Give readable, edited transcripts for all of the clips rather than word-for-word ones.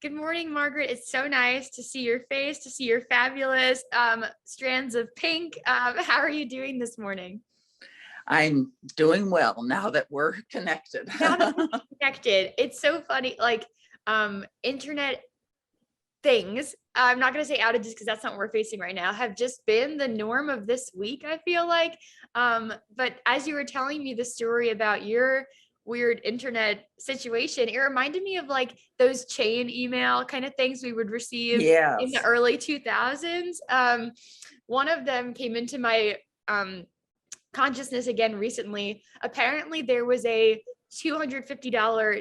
Good morning, Margaret. It's so nice to see your face, to see your fabulous strands of pink. How are you doing this morning? I'm doing well now that we're connected. Now that we're connected, it's so funny. Like internet things, I'm not going to say outages because that's not what we're facing right now, have just been the norm of this week, I feel like. But as you were telling me the story about your weird internet situation, it reminded me of like those chain email kind of things we would receive in the Yes. early 2000s. One of them came into my consciousness again recently. Apparently, there was a $250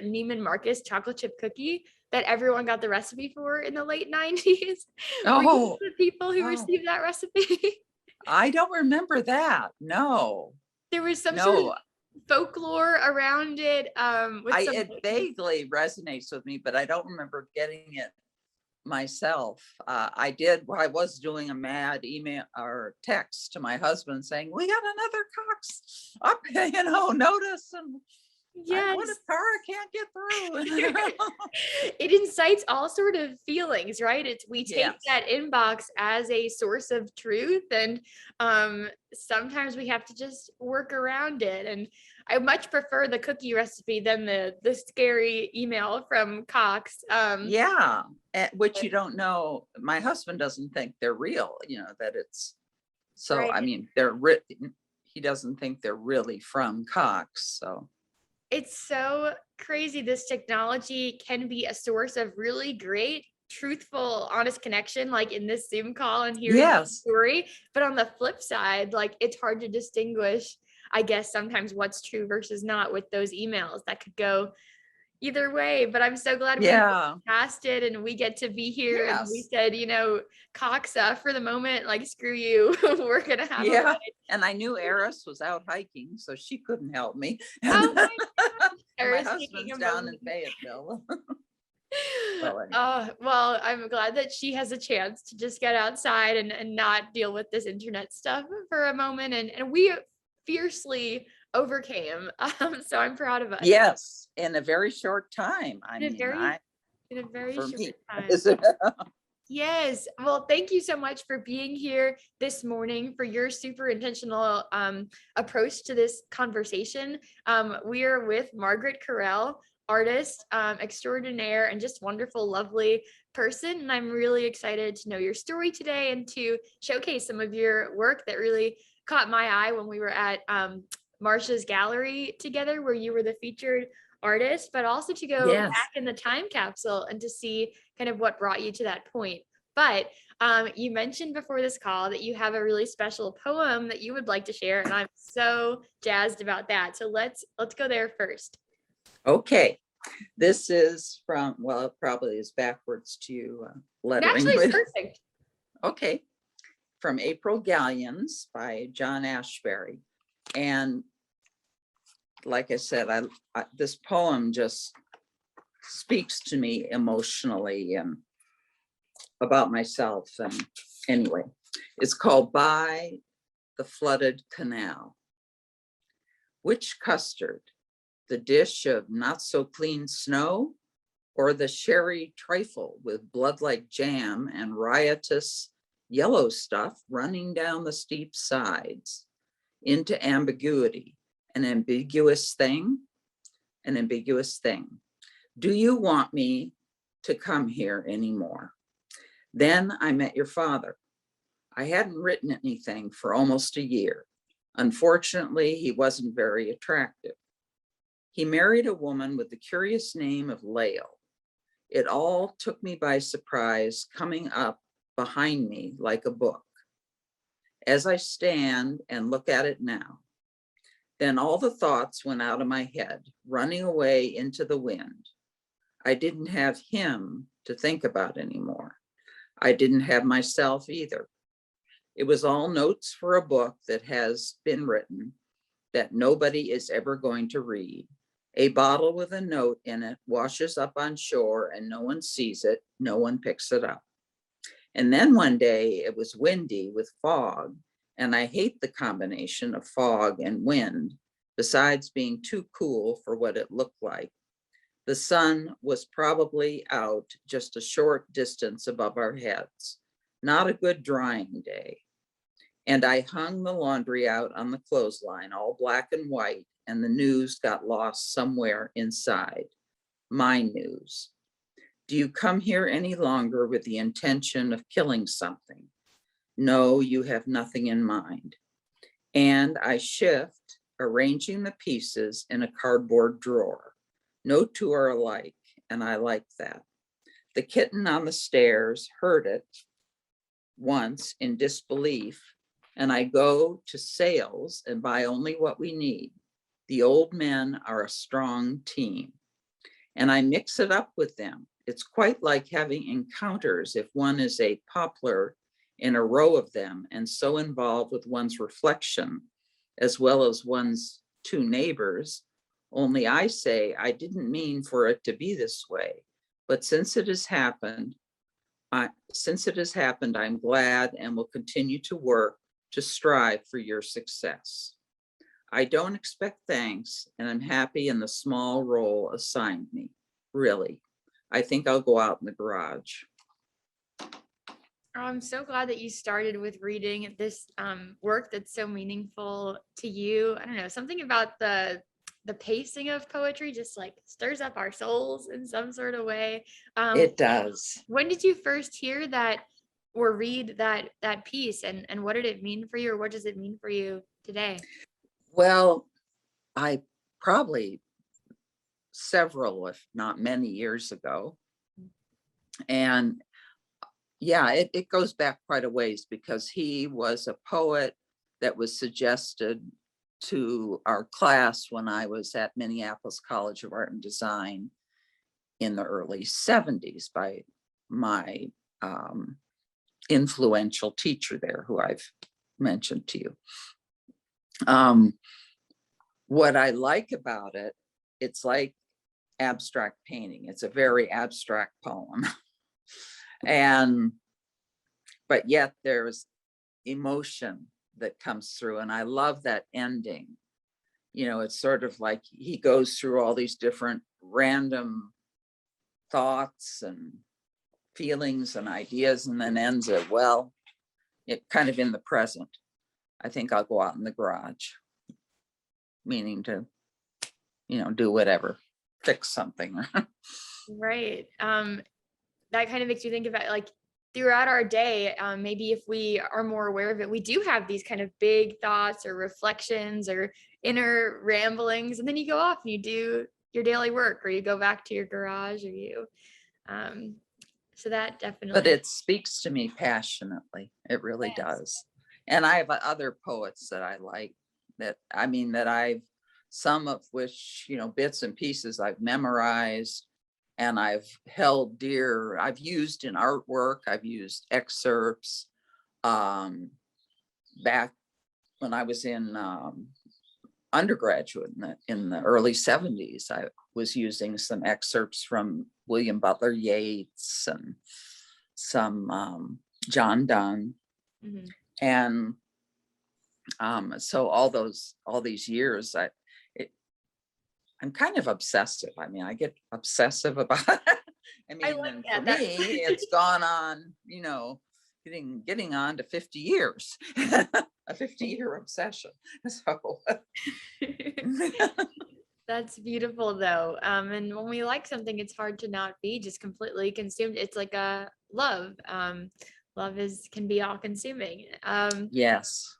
Neiman Marcus chocolate chip cookie that everyone got the recipe for in the late 90s. Were you Oh, the people who oh, received that recipe? I don't remember that. No, There was some sort of no. folklore around it with some. It vaguely resonates with me, but I don't remember getting it myself. I was doing a mad email or text to my husband saying, we got another Cox up, notice. And what if Yes. Tara can't get through? It incites all sort of feelings, right? We take Yes. that inbox as a source of truth, and sometimes we have to just work around it. And I much prefer the cookie recipe than the scary email from Cox. Yeah, which you don't know. My husband doesn't think they're real, that it's so, Right. I mean, he doesn't think they're really from Cox. So, It's so crazy. This technology can be a source of really great, truthful, honest connection, like in this Zoom call and hearing the yes, story. But on the flip side, like it's hard to distinguish, I guess, sometimes what's true versus not with those emails that could go either way. But I'm so glad we yeah, passed it and we get to be here. And we yes, said, Cox, for the moment, like, screw you. We're going to have a yeah. way. And I knew Eris was out hiking, so she couldn't help me. Oh And, my and my Eris taking husband's a down in moment. Fayetteville. So anyway. Well, I'm glad that she has a chance to just get outside and not deal with this internet stuff for a moment. And we fiercely overcame. So I'm proud of us. Yes, in a very short time. I In a mean, very, in a very for short me. time. Yes. Well, thank you so much for being here this morning, for your super intentional approach to this conversation. We are with Margaret Correll, artist extraordinaire, and just wonderful, lovely person. And I'm really excited to know your story today and to showcase some of your work that really caught my eye when we were at Marsha's gallery together, where you were the featured artist, but also to go Yes. back in the time capsule and to see kind of what brought you to that point. But you mentioned before this call that you have a really special poem that you would like to share, and I'm so jazzed about that. So let's go there first. Okay. This is from, well, it probably is backwards to lettering. Actually, it's perfect. Okay. From April Galleons by John Ashbery. And like I said, this poem just speaks to me emotionally and about myself. And anyway, it's called By the Flooded Canal. Which custard? The dish of not so clean snow, or the sherry trifle with blood-like jam and riotous yellow stuff running down the steep sides into ambiguity, an ambiguous thing, an ambiguous thing. Do you want me to come here anymore? Then I met your father. I hadn't written anything for almost a year. Unfortunately, he wasn't very attractive. He married a woman with the curious name of Lael. It all took me by surprise, coming up behind me like a book. As I stand and look at it now, then all the thoughts went out of my head, running away into the wind. I didn't have him to think about anymore. I didn't have myself either. It was all notes for a book that has been written that nobody is ever going to read. A bottle with a note in it washes up on shore and no one sees it, no one picks it up. And then one day it was windy with fog, and I hate the combination of fog and wind, besides being too cool for what it looked like. The sun was probably out just a short distance above our heads. Not a good drying day. And I hung the laundry out on the clothesline, all black and white, and the news got lost somewhere inside. My news. Do you come here any longer with the intention of killing something? No, you have nothing in mind. And I shift, arranging the pieces in a cardboard drawer. No two are alike, and I like that. The kitten on the stairs heard it once in disbelief, and I go to sales and buy only what we need. The old men are a strong team, and I mix it up with them. It's quite like having encounters if one is a poplar in a row of them and so involved with one's reflection as well as one's two neighbors. Only I say, I didn't mean for it to be this way, but since it has happened, I'm glad and will continue to work to strive for your success. I don't expect thanks, and I'm happy in the small role assigned me. Really, I think I'll go out in the garage. Oh, I'm so glad that you started with reading this work that's so meaningful to you. I don't know, something about the pacing of poetry just like stirs up our souls in some sort of way. It does. When did you first hear that or read that piece, and what did it mean for you, or what does it mean for you today? Well, I probably several, if not many years ago. And yeah, it goes back quite a ways because he was a poet that was suggested to our class when I was at Minneapolis College of Art and Design in the early 70s by my influential teacher there, who I've mentioned to you. What I like about it, it's like abstract painting. It's a very abstract poem. But yet there's emotion that comes through. And I love that ending. You know, it's sort of like he goes through all these different random thoughts and feelings and ideas and then ends it, well, it kind of in the present. I think I'll go out in the garage, meaning to, do whatever, fix something. Right. That kind of makes you think about like throughout our day, maybe if we are more aware of it, we do have these kind of big thoughts or reflections or inner ramblings, and then you go off and you do your daily work, or you go back to your garage, or you so that definitely. But it speaks to me passionately. It really does. And I have other poets that I like that I've, some of which, bits and pieces I've memorized and I've held dear. I've used in artwork. I've used excerpts. Back when I was in undergraduate in the early 70s, I was using some excerpts from William Butler Yeats and some John Donne. Mm-hmm. And so all these years, I'm kind of obsessive. I get obsessive about it. I like for me, it's gone on, getting on to 50 years, a 50-year obsession. So that's beautiful though. And when we like something, it's hard to not be just completely consumed. It's like a love. Love can be all consuming. Yes.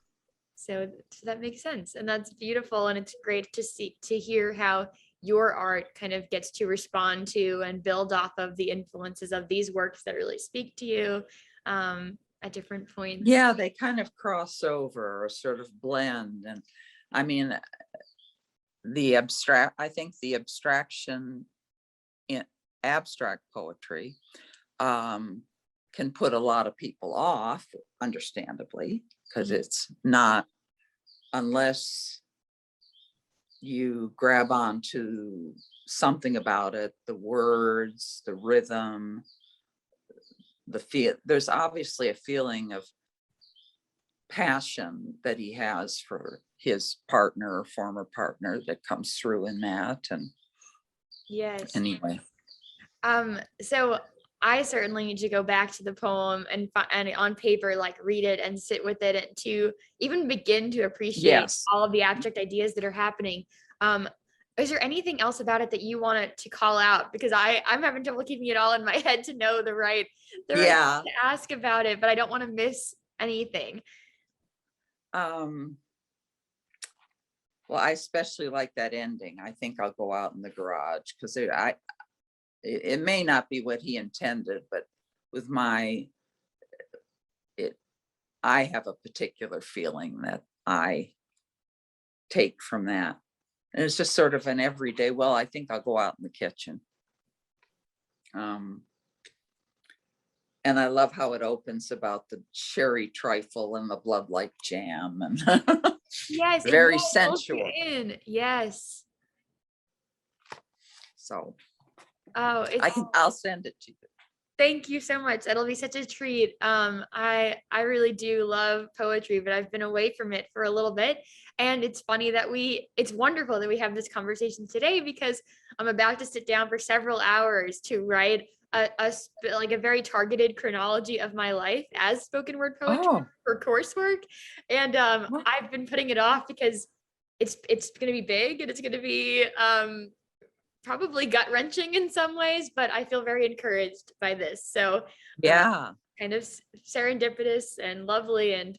So that makes sense. And that's beautiful. And it's great to hear how your art kind of gets to respond to and build off of the influences of these works that really speak to you at different points. Yeah, they kind of cross over or sort of blend. And I think the abstraction in abstract poetry can put a lot of people off, understandably, because it's not, unless you grab onto something about it, the words, the rhythm, there's obviously a feeling of passion that he has for his partner or former partner that comes through in that. And Yes. Anyway, So I certainly need to go back to the poem and on paper, like read it and sit with it and to even begin to appreciate yes. all of the abstract ideas that are happening. Um, is there anything else about it that you wanted to call out? Because I'm having trouble keeping it all in my head to know the right Yeah. thing to ask about it, but I don't want to miss anything. Um, well, I especially like that ending. I think I'll go out in the garage because it may not be what he intended, but with I have a particular feeling that I take from that. And it's just sort of an everyday, well, I think I'll go out in the kitchen. And I love how it opens about the cherry trifle and the blood like jam and Yes, and very yeah, pulls you sensual. in. Yes. So Oh, it's I'll send it to you. thank you so much. It'll be such a treat. I really do love poetry, but I've been away from it for a little bit. And it's funny that it's wonderful that we have this conversation today because I'm about to sit down for several hours to write like a very targeted chronology of my life as spoken word poetry Oh, for coursework. And well, I've been putting it off because it's gonna be big and it's gonna be probably gut wrenching in some ways, but I feel very encouraged by this. So, yeah. kind of serendipitous and lovely and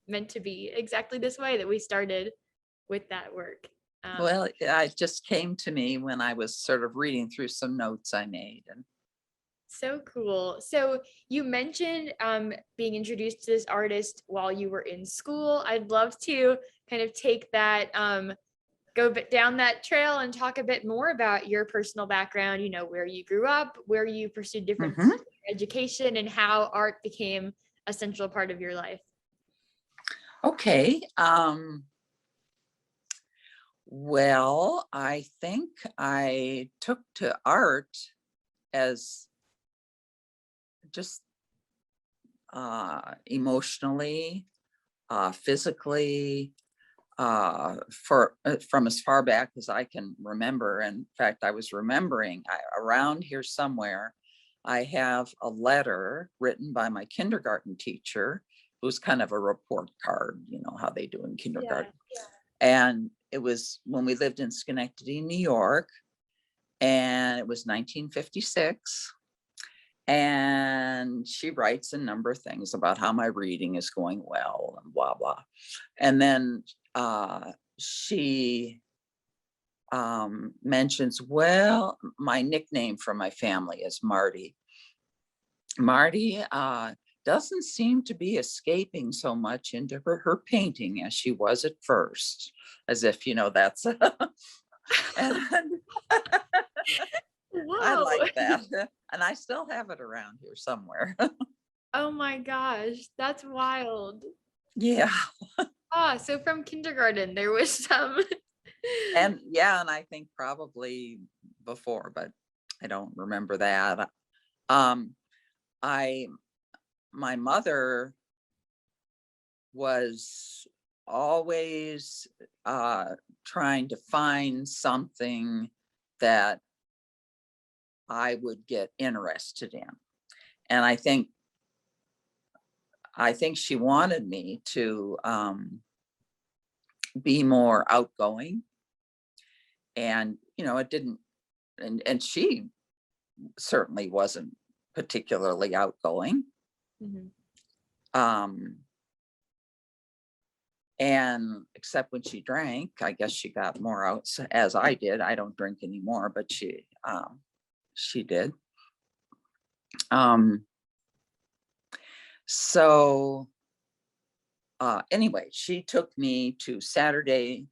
meant to be exactly this way that we started with that work. Well, it just came to me when I was sort of reading through some notes I made. And So cool. So you mentioned being introduced to this artist while you were in school. I'd love to kind of take that go down that trail and talk a bit more about your personal background, where you grew up, where you pursued different Mhm. education, and how art became a central part of your life. Okay. Well, I think I took to art as just emotionally, physically, from as far back as I can remember. In fact, I was remembering around here somewhere, I have a letter written by my kindergarten teacher, who's kind of a report card, you know how they do in Yeah. kindergarten. And it was when we lived in Schenectady, New York, and it was 1956. And she writes a number of things about how my reading is going well and blah, blah. And then she mentions, well, my nickname for my family is Marty. Marty doesn't seem to be escaping so much into her painting as she was at first, as if, that's, and I Whoa. like that. And I still have it around here somewhere. Oh my gosh, that's wild. Yeah. So from kindergarten, there was some. And yeah, and I think probably before, but I don't remember that. Um, I My mother was always trying to find something that I would get interested in. And I think she wanted me to be more outgoing. And, it didn't, and she certainly wasn't particularly outgoing. Mhm. Um, and except when she drank, I guess she got more out as I did. I don't drink anymore, but she did. Um, so anyway, she took me to Saturday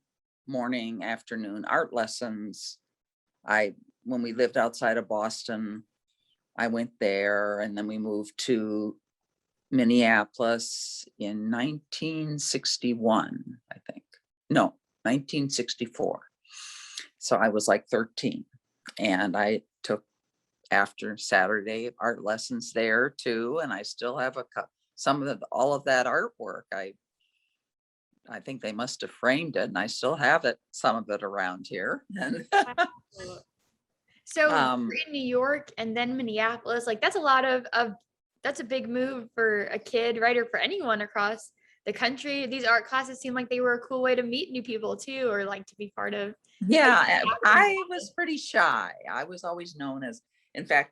morning, afternoon art lessons. When we lived outside of Boston, I went there, and then we moved to Minneapolis in 1961, I think. No, 1964. So I was like 13, and I took after Saturday art lessons there too. And I still have all of that artwork. I think they must have framed it, and I still have it, some of it around here. And Wow. So Um, you're in New York and then Minneapolis, like that's a lot of that's a big move for a kid, right? Or for anyone across the country. These art classes seem like they were a cool way to meet new people too, or like to be part of like yeah, happening. I was pretty shy. I was always known as, in fact,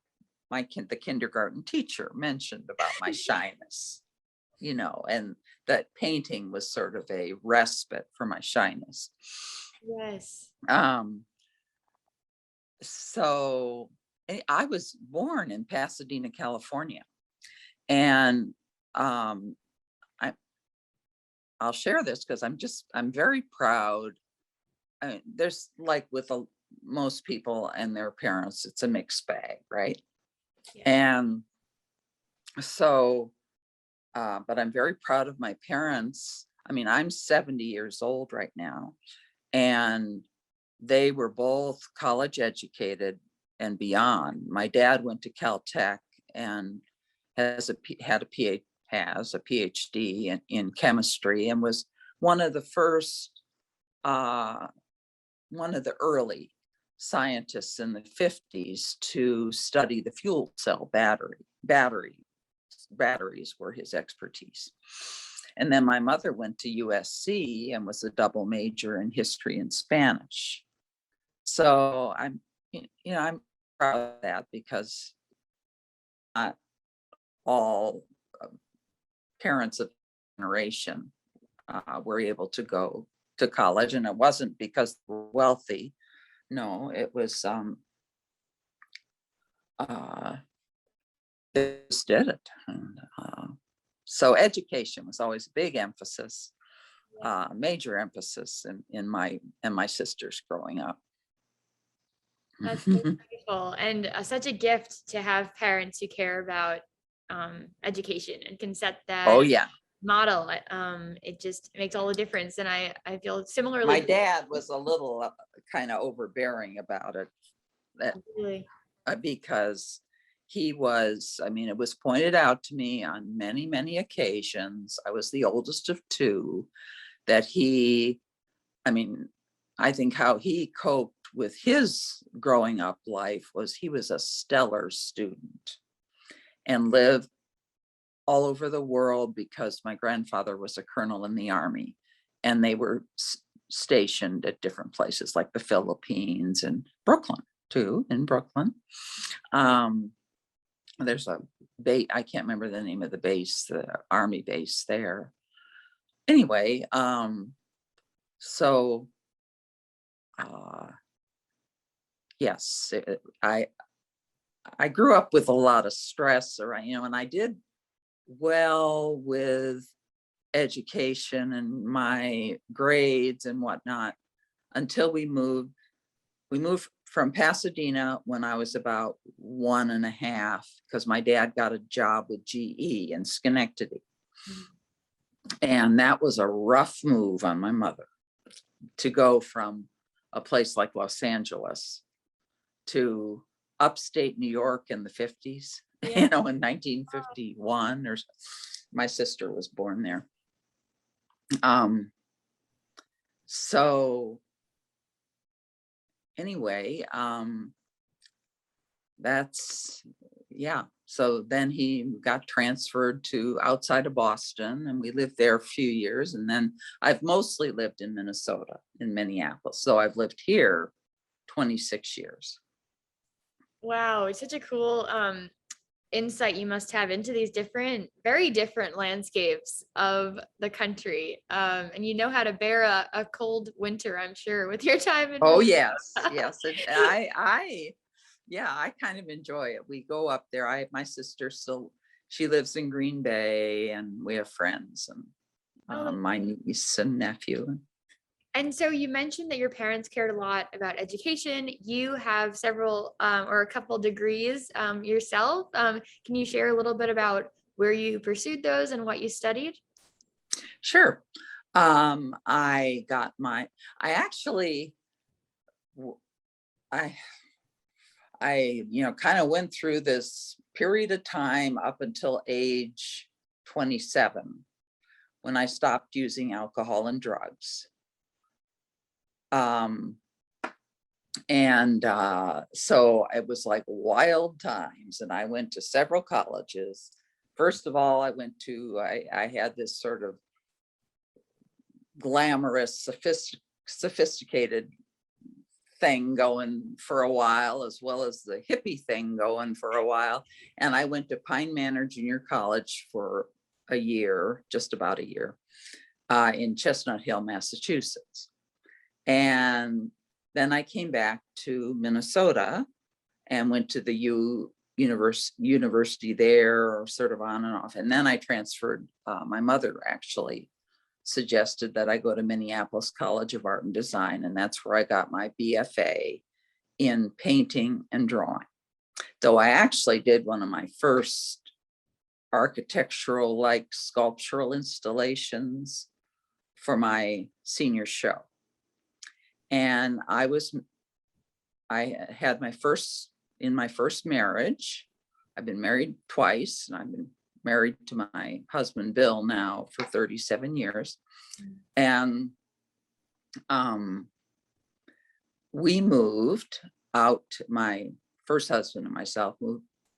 the kindergarten teacher mentioned about my shyness, and that painting was sort of a respite for my shyness. Yes. Um, so I was born in Pasadena, California, and um, I, I'll share this because I'm very proud. I mean, there's like with most people and their parents, it's a mixed bag, right? Yeah. And so, but I'm very proud of my parents. I mean, I'm 70 years old right now, and they were both college educated and beyond. My dad went to Caltech and had a PhD in chemistry, and was one of the first, one of the early scientists in the 50s to study the fuel cell batteries were his expertise. And then my mother went to USC and was a double major in history and Spanish. So I'm proud of that, because not all parents of generation were able to go to college, and it wasn't because they were wealthy. No, it was they just did it. And, so education was always a big emphasis, major emphasis in my sisters growing up. That's so beautiful and such a gift to have parents who care about education and can set Oh that yeah, model. It just makes all the difference. And I feel my similarly. dad was a little kind of overbearing about it, Really. because he was, I mean, it was pointed out to me on many, many occasions, I was the oldest of two, that I mean, I think how he coped with his growing up life was he was a stellar student and lived all over the world, because my grandfather was a colonel in the army, and they were stationed at different places like the Philippines and Brooklyn too, in Brooklyn. There's a base, I can't remember the name of the base, the army base there. Anyway, so yes, I grew up with a lot of stress, or and I did well with education and my grades and whatnot until we moved. We moved from Pasadena when I was about 1.5, because my dad got a job with GE in Schenectady. And that was a rough move on my mother, to go from a place like Los Angeles to upstate New York in the 50s, Yeah. in 1951, or my sister was born there. So anyway, that's, yeah. So then he got transferred to outside of Boston, and we lived there a few years. And then I've mostly lived in Minnesota, in Minneapolis. So I've lived here 26 years. Wow, it's such a cool insight you must have into these different, very different landscapes of the country. And you know how to bear a cold winter, I'm sure, with your time in Oh, Minnesota. yes. Yeah, I kind of enjoy it. We go up there. My sister still, she lives in Green Bay, and we have friends, and Oh, my niece and nephew. and so you mentioned that your parents cared a lot about education. You have several or a couple degrees yourself. Can you share a little bit about where you pursued those and what you studied? Sure. I got I actually, I, kind of went through this period of time up until age 27, when I stopped using alcohol and drugs. And so it was like wild times, and I went to several colleges. First of all, I had this sort of glamorous, sophisticated thing going for a while, as well as the hippie thing going for a while. And I went to Pine Manor Junior College for a year, just about a year, in Chestnut Hill, Massachusetts. And then I came back to Minnesota and went to the university there, sort of on and off. And then I transferred. My mother actually suggested that I go to Minneapolis College of Art and Design, and that's where I got my BFA in painting and drawing. Though I actually did one of my first architectural, like sculptural installations for my senior show. And I had my first marriage. I've been married twice, and I've been married to my husband, Bill, now for 37 years. And we moved out, my first husband and myself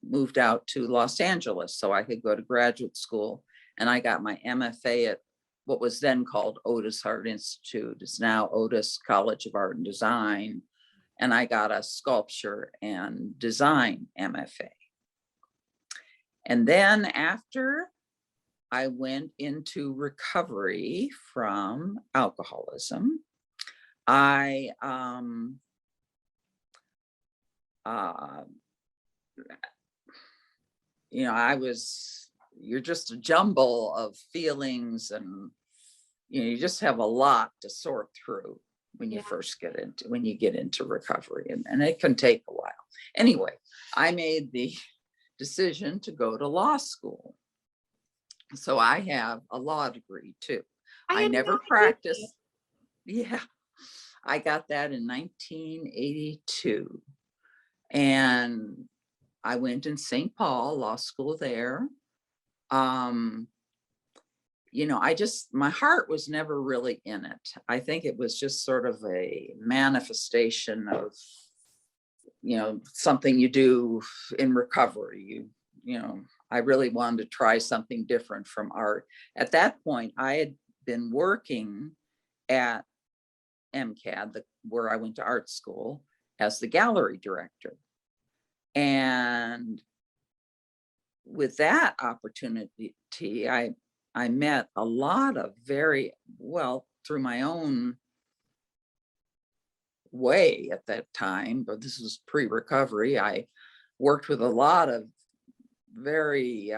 moved out to Los Angeles so I could go to graduate school. And I got my MFA at what was then called Otis Art Institute. It's now Otis College of Art and Design. And I got a sculpture and design MFA. And then after I went into recovery from alcoholism, I you're just a jumble of feelings, and you just have a lot to sort through when you first get into recovery, and it can take a while. Anyway, I made the decision to go to law school. So I have a law degree too. I never practiced. Yeah, I got that in 1982. And I went in St. Paul Law School there. My heart was never really in it. I think it was just sort of a manifestation of, something you do in recovery. I really wanted to try something different from art. At that point, I had been working at MCAD, where I went to art school, as the gallery director. And with that opportunity, I met a lot of through my own way at that time, but this was pre-recovery. I worked with a lot of very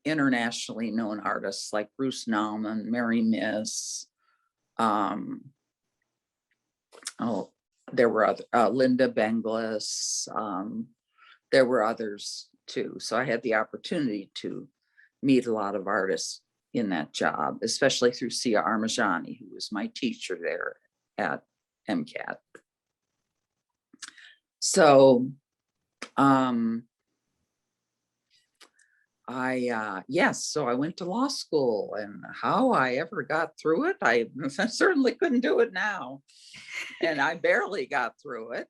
internationally known artists like Bruce Nauman, Mary Miss. There were other, Linda Benglis. There were others too. So I had the opportunity to meet a lot of artists in that job, especially through Sia Armajani, who was my teacher there at MCAT. So so I went to law school, and how I ever got through it, I certainly couldn't do it now. And I barely got through it.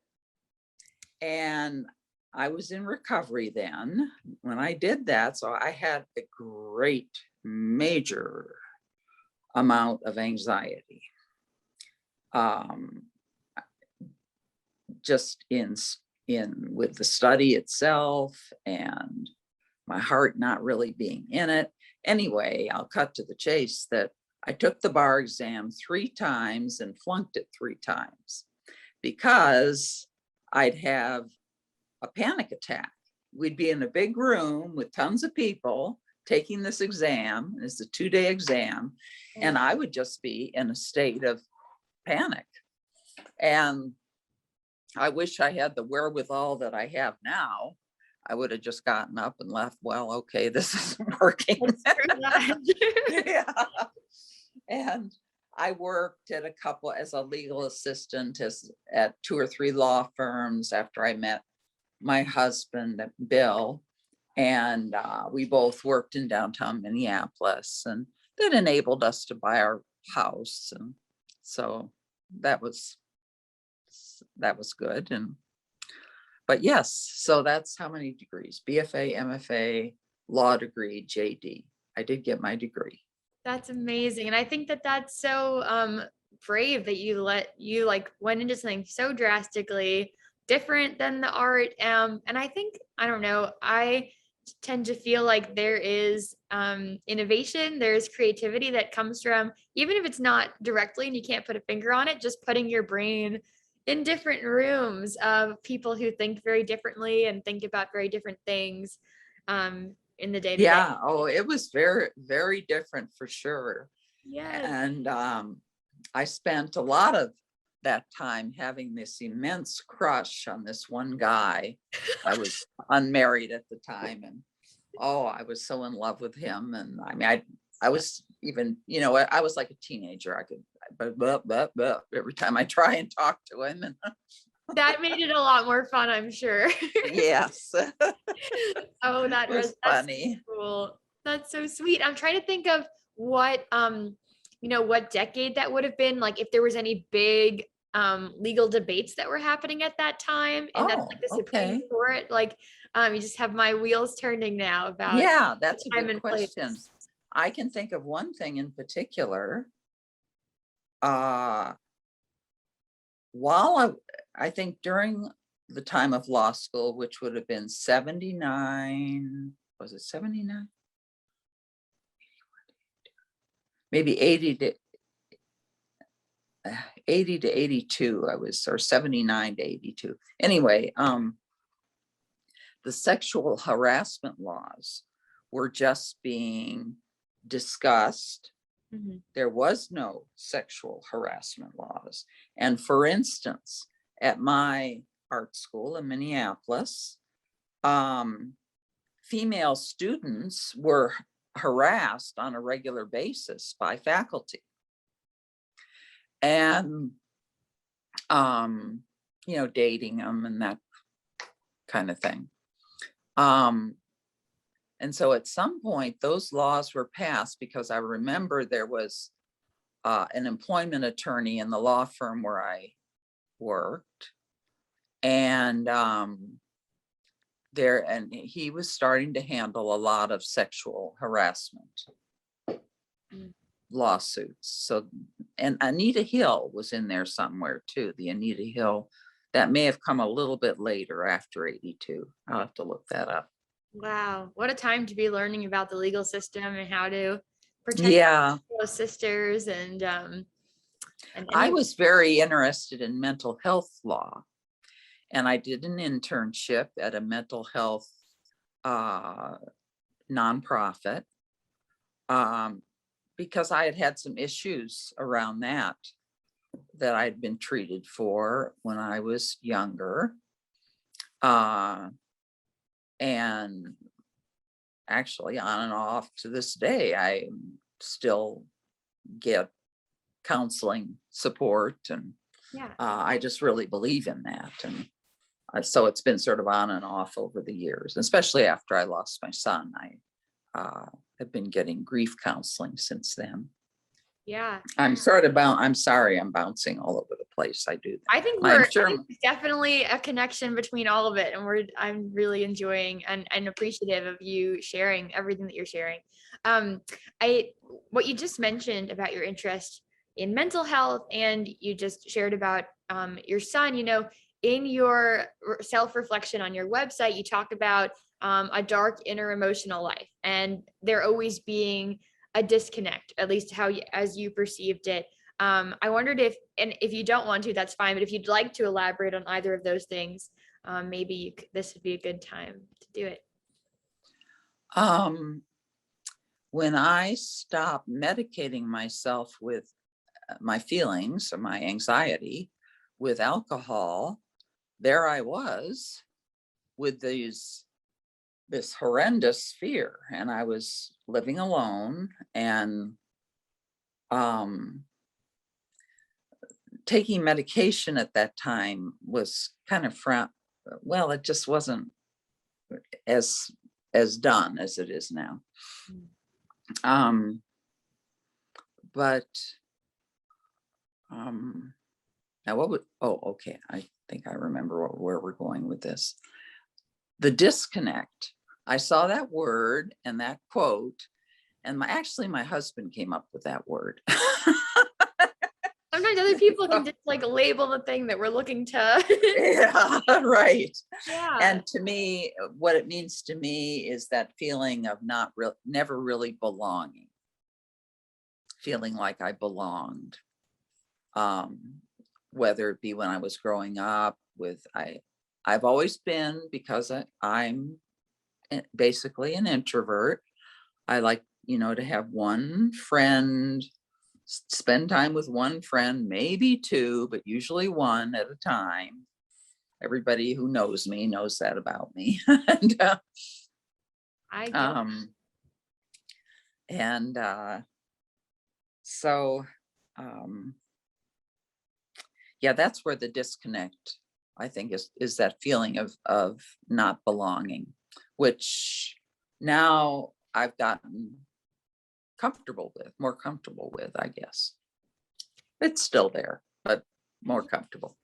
And I was in recovery then when I did that. So I had a great major amount of anxiety. Just in with the study itself, and my heart not really being in it. Anyway, I'll cut to the chase that I took the bar exam 3 times and flunked it 3 times because I'd have a panic attack. We'd be in a big room with tons of people taking this exam. It's a 2-day exam, and I would just be in a state of panic. And I wish I had the wherewithal that I have now. I would have just gotten up and left. Well, okay, this isn't working. Yeah. And I worked at a couple as a legal assistant at 2 or 3 law firms after I met my husband, Bill. And we both worked in downtown Minneapolis, and that enabled us to buy our house. And so that was that was good. But yes, so that's how many degrees: BFA, MFA, law degree, JD. I did get my degree. That's amazing. And I think that that's so brave that you like went into something so drastically different than the art. And I think, I don't know, I tend to feel like there is innovation, there's creativity that comes from, even if it's not directly and you can't put a finger on it, just putting your brain in different rooms of people who think very differently and think about very different things in the day to day. Yeah. Oh, it was very, very different for sure. Yes. And I spent a lot of that time having this immense crush on this one guy. I was unmarried at the time, and I was so in love with him. And I mean, I was even, I was like a teenager. I could, but every time I try and talk to him, and That made it a lot more fun, I'm sure. yes, Oh, it was that's funny. so cool. That's so sweet. I'm trying to think of what what decade that would have been, like if there was any big legal debates that were happening at that time. And that's Oh, like the Supreme okay. Court. Like you just have my wheels turning now about Yeah, that's the a time good and place. question. I can think of one thing in particular. While I think during the time of law school, which would have been 79, was it 79? Maybe 80 to 82, I was, or 79 to 82. Anyway, the sexual harassment laws were just being discussed. Mhm. There was no sexual harassment laws. And for instance, at my art school in Minneapolis, female students were harassed on a regular basis by faculty. And, dating them and that kind of thing. And so at some point, those laws were passed, because I remember there was an employment attorney in the law firm where I worked. And he was starting to handle a lot of sexual harassment lawsuits. So, and Anita Hill was in there somewhere too. The Anita Hill, that may have come a little bit later after 82. I'll have to look that up. Wow, what a time to be learning about the legal system and how to protect Yeah, those sisters and I was very interested in mental health law, and I did an internship at a mental health nonprofit, because I had some issues around that I'd been treated for when I was younger. And actually, on and off to this day, I still get counseling support, and yeah. I just really believe in that. And so it's been sort of on and off over the years, especially after I lost my son. I have been getting grief counseling since then. Yeah. I'm sorry, I'm bouncing all over the place. I do that. I think I'm sure. there's definitely a connection between all of it. And I'm really enjoying and appreciative of you sharing everything that you're sharing. What you just mentioned about your interest in mental health, and you just shared about your son, in your self-reflection on your website, you talk about a dark inner emotional life, and there always being a disconnect, at least as you perceived it. I wondered if you don't want to, that's fine, but if you'd like to elaborate on either of those things, maybe this would be a good time to do it. When I stopped medicating myself with my feelings or my anxiety with alcohol, there I was with this horrendous fear, and I was living alone, and taking medication at that time was kind of it just wasn't as done as it is now. But Now what would, oh, okay. I think I remember where we're going with this. The disconnect. I saw that word and that quote, and actually my husband came up with that word. Sometimes other people can just like label the thing that we're looking to. Yeah, right. Yeah. And to me, what it means to me is that feeling of never really belonging, feeling like I belonged. Whether it be when I was growing up I've always been, because I'm basically an introvert. I like, to have one friend, spend time with one friend, maybe two, but usually one at a time. Everybody who knows me knows that about me. And I get so yeah, that's where the disconnect, I think, is that feeling of not belonging, which now I've gotten more comfortable with, I guess. It's still there, but more comfortable.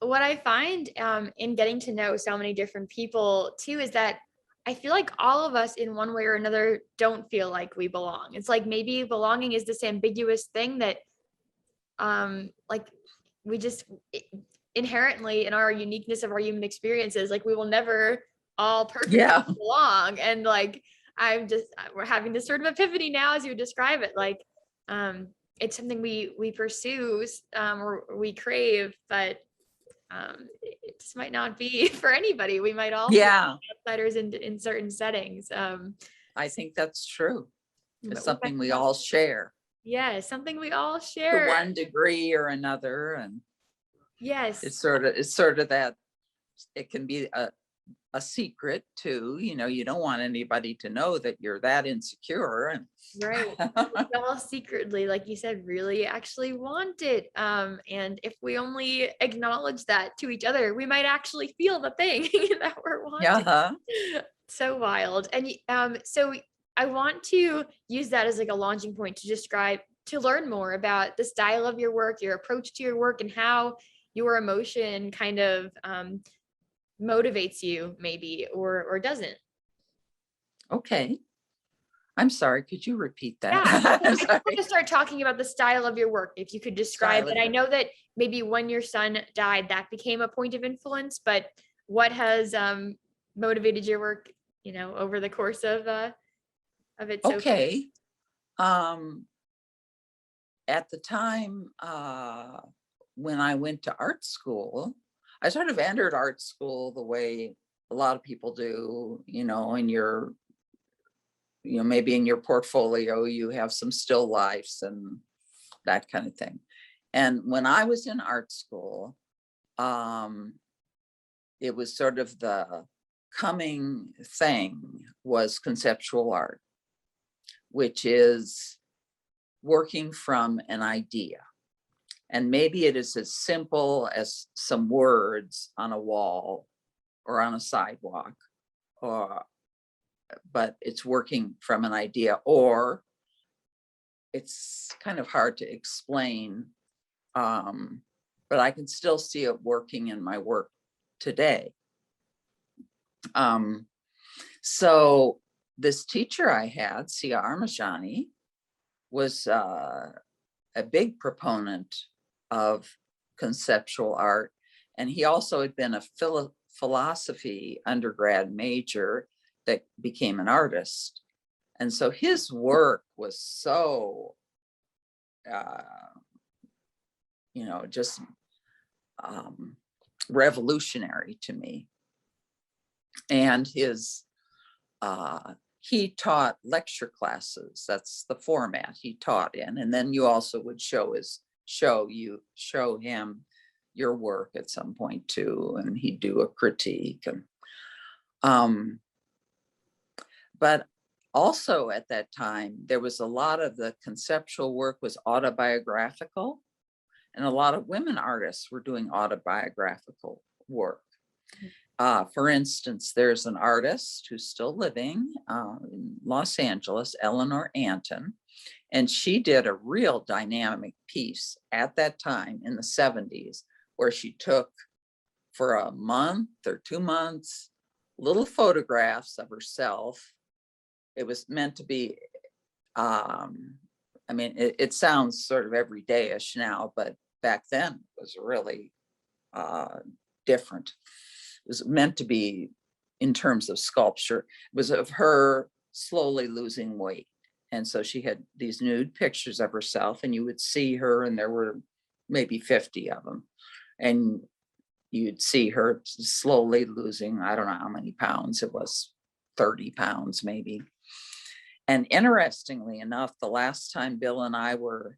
what I find in getting to know so many different people too is that I feel like all of us in one way or another don't feel like we belong. It's like maybe belonging is this ambiguous thing that like we just inherently in our uniqueness of our human experiences, like we will never all perfectly belong. And like we're having this sort of epiphany now as you describe it, like it's something we pursue or we crave, but it just might not be for anybody. We might all be outsiders in certain settings. I think that's true. It's something we all share. Yeah, something we all share to one degree or another. And yes, it's sort of that it can be a secret too. You don't want anybody to know that you're that insecure. And right. We all secretly, like you said, really actually want it. And if we only acknowledge that to each other, we might actually feel the thing that we're wanting. So wild. And so I want to use that as like a launching point to learn more about the style of your work, your approach to your work, and how your emotion kind of motivates you maybe or doesn't. Okay. I'm sorry, could you repeat that? Yeah, I just want to start talking about the style of your work. If you could describe it. I know that maybe when your son died, that became a point of influence, but what has motivated your work, over the course of it? Okay. At the time when I went to art school, I sort of entered art school the way a lot of people do, in your, maybe in your portfolio, you have some still lifes and that kind of thing. And when I was in art school, it was sort of the coming thing was conceptual art, which is working from an idea. And maybe it is as simple as some words on a wall or on a sidewalk, but it's working from an idea, or it's kind of hard to explain, but I can still see it working in my work today. So this teacher I had, Sia Armajani, was a big proponent of conceptual art. And he also had been a philosophy undergrad major that became an artist. And so his work was so, just revolutionary to me. And he taught lecture classes. That's the format he taught in. And then you also would show him your work at some point too, and he'd do a critique. And but also at that time, there was a lot of the conceptual work was autobiographical, and a lot of women artists were doing autobiographical work. For instance, there's an artist who's still living in Los Angeles, Eleanor Anton, and she did a real dynamic piece at that time in the 70s where she took for a month or 2 months little photographs of herself. It was meant to be, I mean, it sounds sort of everyday-ish now, but back then it was really different. It was meant to be in terms of sculpture. It was of her slowly losing weight. And so she had these nude pictures of herself, and you would see her, and there were maybe 50 of them. And you'd see her slowly losing, I don't know how many pounds, it was 30 pounds maybe. And interestingly enough, the last time Bill and I were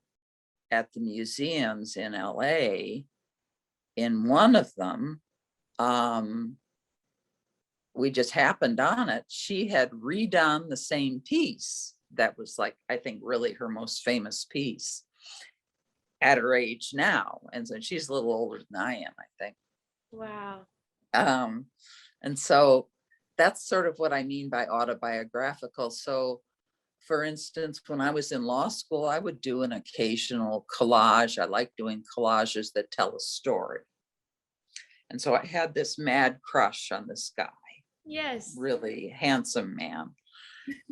at the museums in LA, in one of them, we just happened on it. She had redone the same piece that was, like, I think really her most famous piece at her age now. And so she's a little older than I am, I think. Wow. And so that's sort of what I mean by autobiographical. So for instance, when I was in law school, I would do an occasional collage. I like doing collages that tell a story. And so I had this mad crush on this guy. Yes. Really handsome man.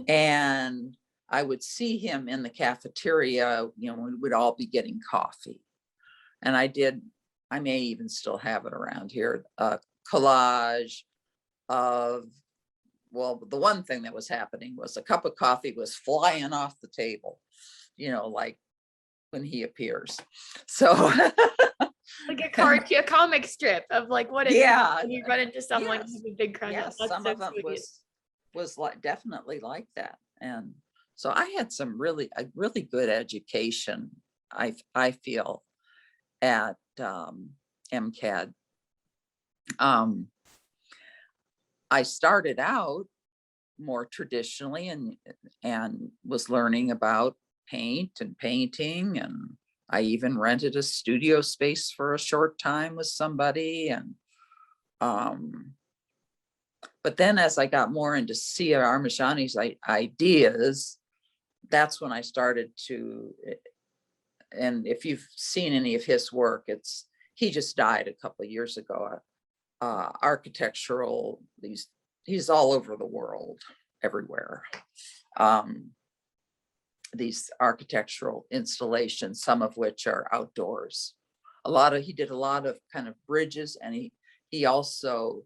And I would see him in the cafeteria, you know, we would all be getting coffee. And I may even still have it around here, a collage of, well, the one thing that was happening was a cup of coffee was flying off the table, you know, like when he appears. So like a comic strip of like what it yeah, when you run into someone yes, you have a big crush on. yes, That's some so of them sweet. was like definitely like that. And so I had a really good education, I feel, at MCAD. I started out more traditionally and was learning about paint and painting, and I even rented a studio space for a short time with somebody. And but then as I got more into C.R. Armajani's ideas, that's when I started to, and if you've seen any of his work, he just died a couple of years ago. Architectural, he's all over the world, everywhere. These architectural installations, some of which are outdoors. He did a lot of kind of bridges, and he also,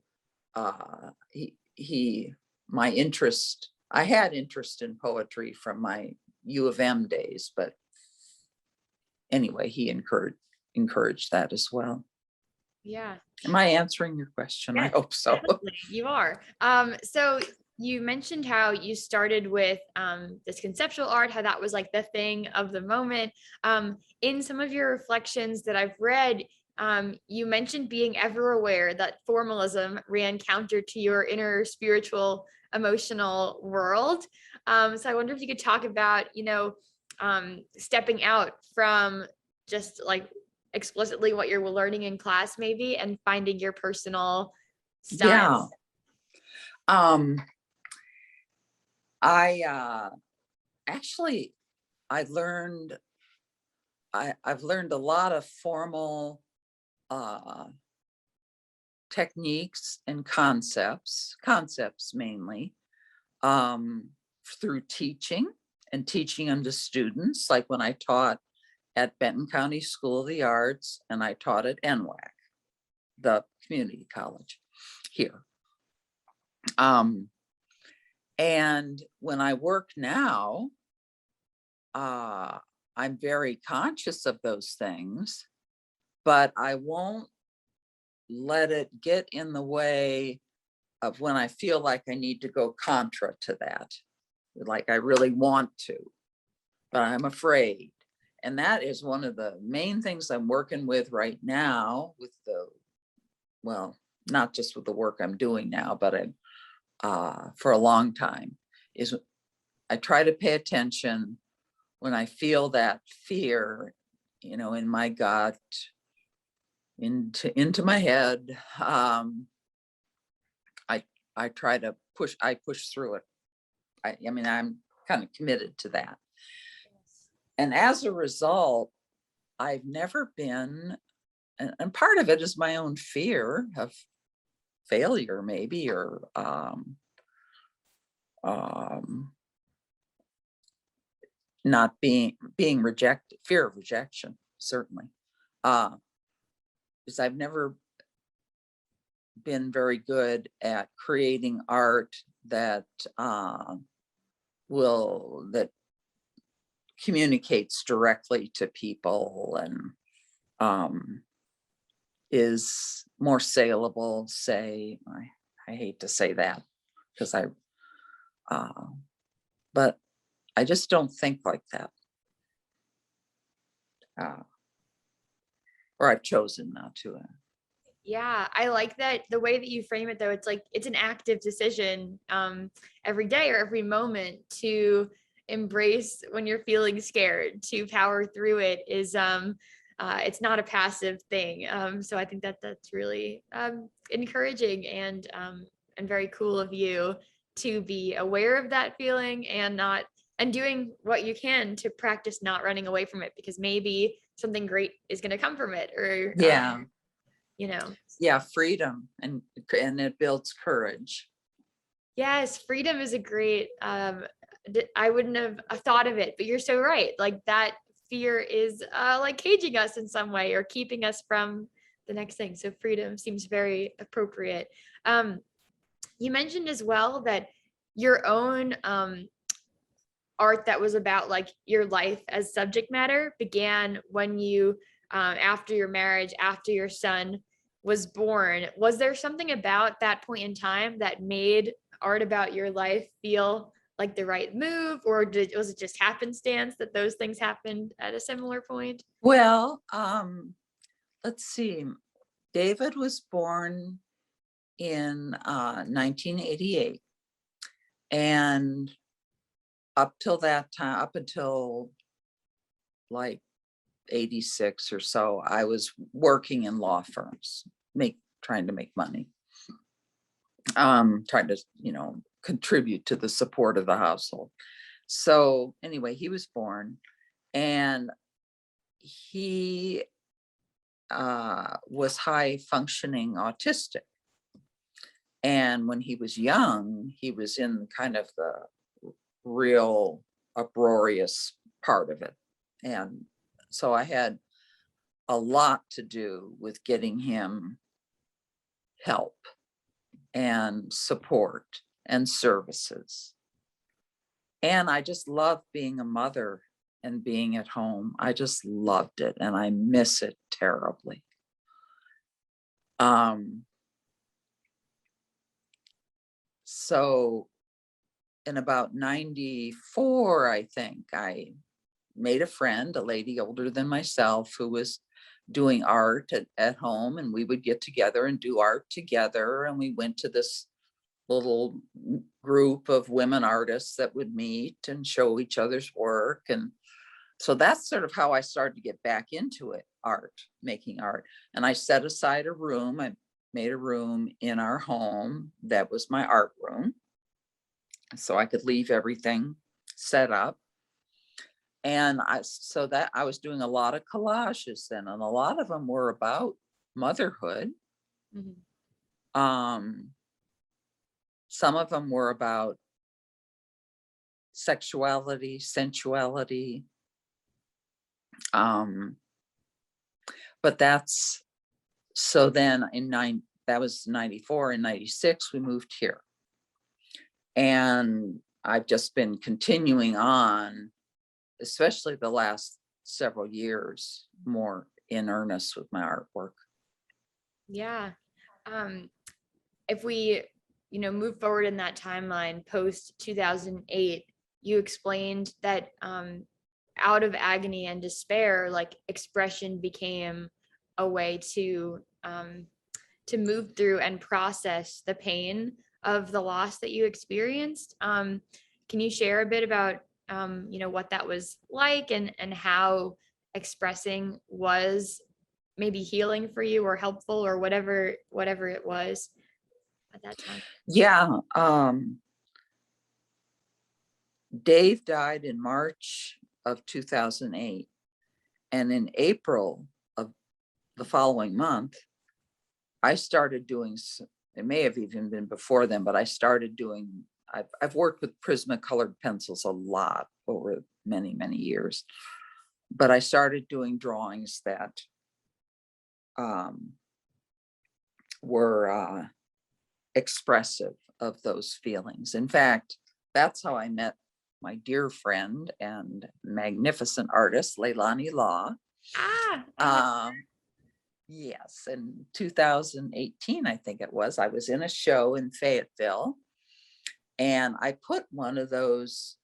my interest, I had interest in poetry from my U of M days, but anyway, he encouraged that as well. Yeah. Am I answering your question? Yeah, I hope so. definitely. You are. So you mentioned how you started with this conceptual art, how that was like the thing of the moment. In some of your reflections that I've read, you mentioned being ever aware that formalism ran counter to your inner spiritual, emotional world. So I wonder if you could talk about, stepping out from just like explicitly what you're learning in class maybe, and finding your personal style. Yeah. Actually, I've learned a lot of formal techniques and concepts mainly, through teaching them to students, like when I taught at Benton County School of the Arts, and I taught at NWAC, the community college here. And when I work now, I'm very conscious of those things, but I won't let it get in the way of when I feel like I need to go contra to that, like I really want to, but I'm afraid. And that is one of the main things I'm working with right now with well, not just with the work I'm doing now, but for a long time, is I try to pay attention when I feel that fear, in my gut, into my head. I try to push through it. I mean, I'm kind of committed to that. And as a result, I've never been and part of it is my own fear of failure, maybe, or not being rejected, fear of rejection, certainly. Because I've never been very good at creating art that that communicates directly to people and is more saleable, say. I hate to say that because but I just don't think like that. Or I've chosen not to. Yeah, I like that the way that you frame it though. It's like it's an active decision every day or every moment to embrace when you're feeling scared, to power through it is it's not a passive thing. So I think that that's really encouraging and very cool of you to be aware of that feeling and not and doing what you can to practice not running away from it, because maybe something great is going to come from it, or Yeah. you know. Yeah, freedom, and it builds courage. Yes, freedom is a great I wouldn't have thought of it, but you're so right. Like that fear is like caging us in some way or keeping us from the next thing. So freedom seems very appropriate. You mentioned as well that your own art that was about like your life as subject matter began when you after your marriage, after your son was born. Was there something about that point in time that made art about your life feel like the right move, or was it just happenstance that those things happened at a similar point? Well, let's see. David was born in 1988, and up till that time, up until like 86 or so, I was working in law firms, trying to make money, trying to, contribute to the support of the household. So anyway, he was born, and he was high functioning autistic. And when he was young, he was in kind of the real uproarious part of it. And so I had a lot to do with getting him help and support and services. And I just loved being a mother and being at home. I just loved it, and I miss it terribly. So in about 94, I think, I made a friend, a lady older than myself, who was doing art at home, and we would get together and do art together. And we went to this little group of women artists that would meet and show each other's work. And so that's sort of how I started to get back into it, making art. And I set aside a room. I made a room in our home that was my art room, so I could leave everything set up. And I was doing a lot of collages then, and a lot of them were about motherhood. Mm-hmm. Some of them were about sexuality, sensuality. But so then that was 94. In 96, we moved here. And I've just been continuing on, especially the last several years, more in earnest with my artwork. Yeah. If we, move forward in that timeline post 2008, you explained that out of agony and despair, like expression became a way to move through and process the pain of the loss that you experienced. Can you share a bit about what that was like, and how expressing was maybe healing for you or helpful or whatever it was at that time? Yeah. Dave died in March of 2008. And in April of the following month, I started doing, it may have even been before then, but I started doing, I've worked with Prismacolored pencils a lot over many, many years, but I started doing drawings that were expressive of those feelings. In fact, that's how I met my dear friend and magnificent artist, Leilani Law. Yes, in 2018, I think it was, I was in a show in Fayetteville, and I put one of those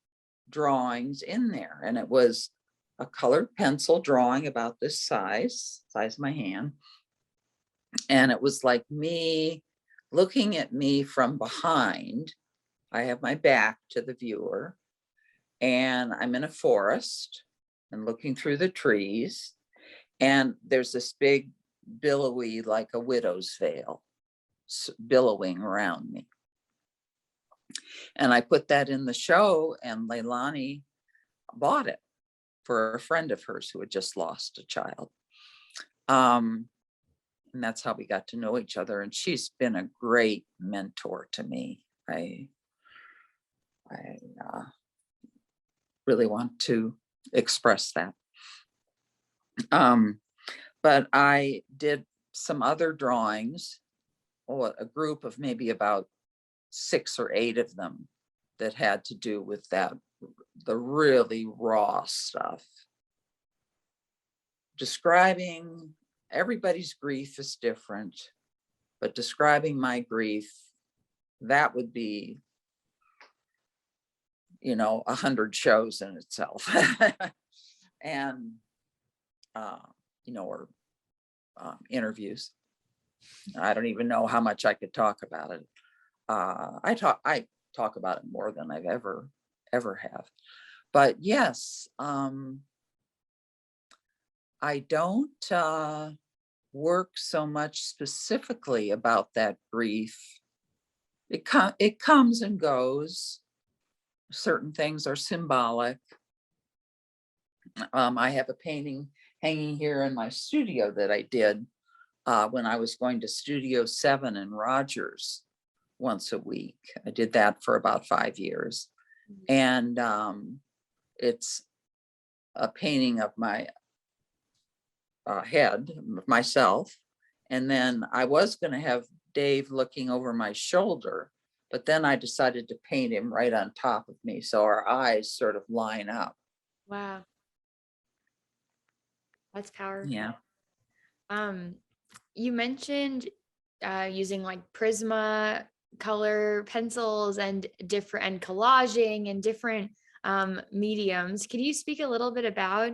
drawings in there, and it was a colored pencil drawing about this size of my hand. And it was like me looking at me from behind. I have my back to the viewer, and I'm in a forest and looking through the trees. And there's this big billowy, like a widow's veil, billowing around me. And I put that in the show, and Leilani bought it for a friend of hers who had just lost a child. And that's how we got to know each other. And she's been a great mentor to me. I really want to express that. But I did some other drawings, a group of maybe about 6 or 8 of them that had to do with that, the really raw stuff. Describing everybody's grief is different, but describing my grief, that would be, 100 shows in itself. And, or interviews. I don't even know how much I could talk about it. I talk about it more than I've ever have. But yes, I don't work so much specifically about that grief. It comes and goes. Certain things are symbolic. I have a painting hanging here in my studio that I did when I was going to Studio 7 in Rogers once a week. I did that for about 5 years. And it's a painting of my head, of myself. And then I was going to have Dave looking over my shoulder, but then I decided to paint him right on top of me, so our eyes sort of line up. Wow. That's powerful. Yeah. You mentioned using like Prisma color pencils and collaging and different mediums. Can you speak a little bit about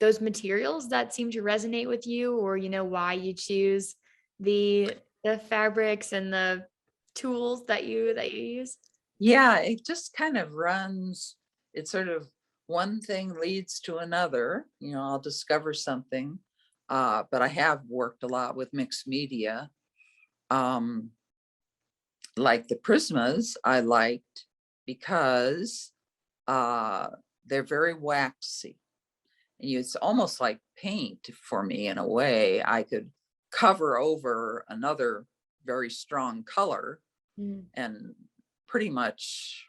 those materials that seem to resonate with you, or why you choose the fabrics and the tools that you use? Yeah, it just kind of runs. It's sort of one thing leads to another. I'll discover something. But I have worked a lot with mixed media. Like the Prismas, I liked because they're very waxy. It's almost like paint for me in a way. I could cover over another very strong color and pretty much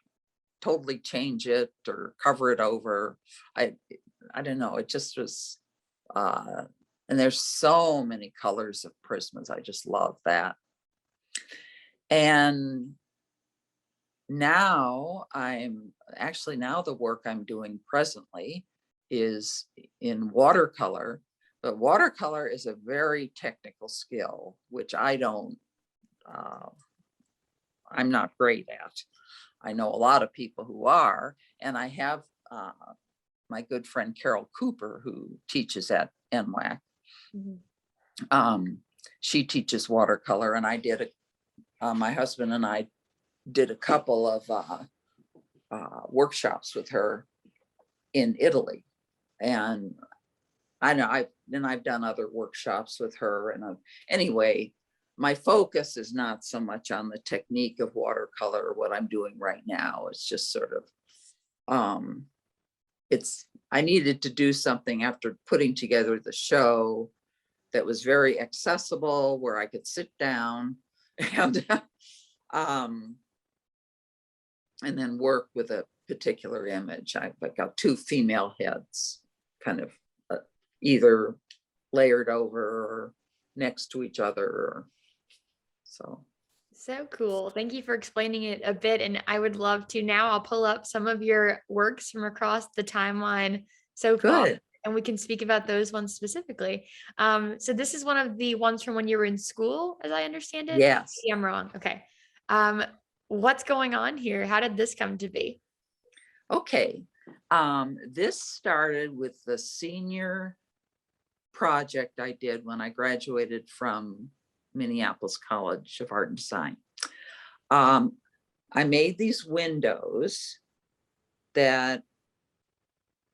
totally change it or cover it over. I don't know. It just was, and there's so many colors of Prismas. I just love that. And now the work I'm doing presently is in watercolor, but watercolor is a very technical skill, which I'm not great at. I know a lot of people who are, and I have my good friend Carol Cooper, who teaches at NWAC. She teaches watercolor, and I did my husband and I did a couple of workshops with her in Italy, and I know I've done other workshops with her. And anyway, my focus is not so much on the technique of watercolor. What I'm doing right now is just sort of, I needed to do something after putting together the show that was very accessible, where I could sit down and and then work with a particular image. I've got two female heads, kind of either layered over or next to each other, or so. So cool. Thank you for explaining it a bit. And I would love to now. I'll pull up some of your works from across the timeline so far, Good. and we can speak about those ones specifically. So this is one of the ones from when you were in school, as I understand it. Yes. Maybe I'm wrong. Okay. What's going on here? How did this come to be? Okay. This started with the senior project I did when I graduated from Minneapolis College of Art and Design. I made these windows that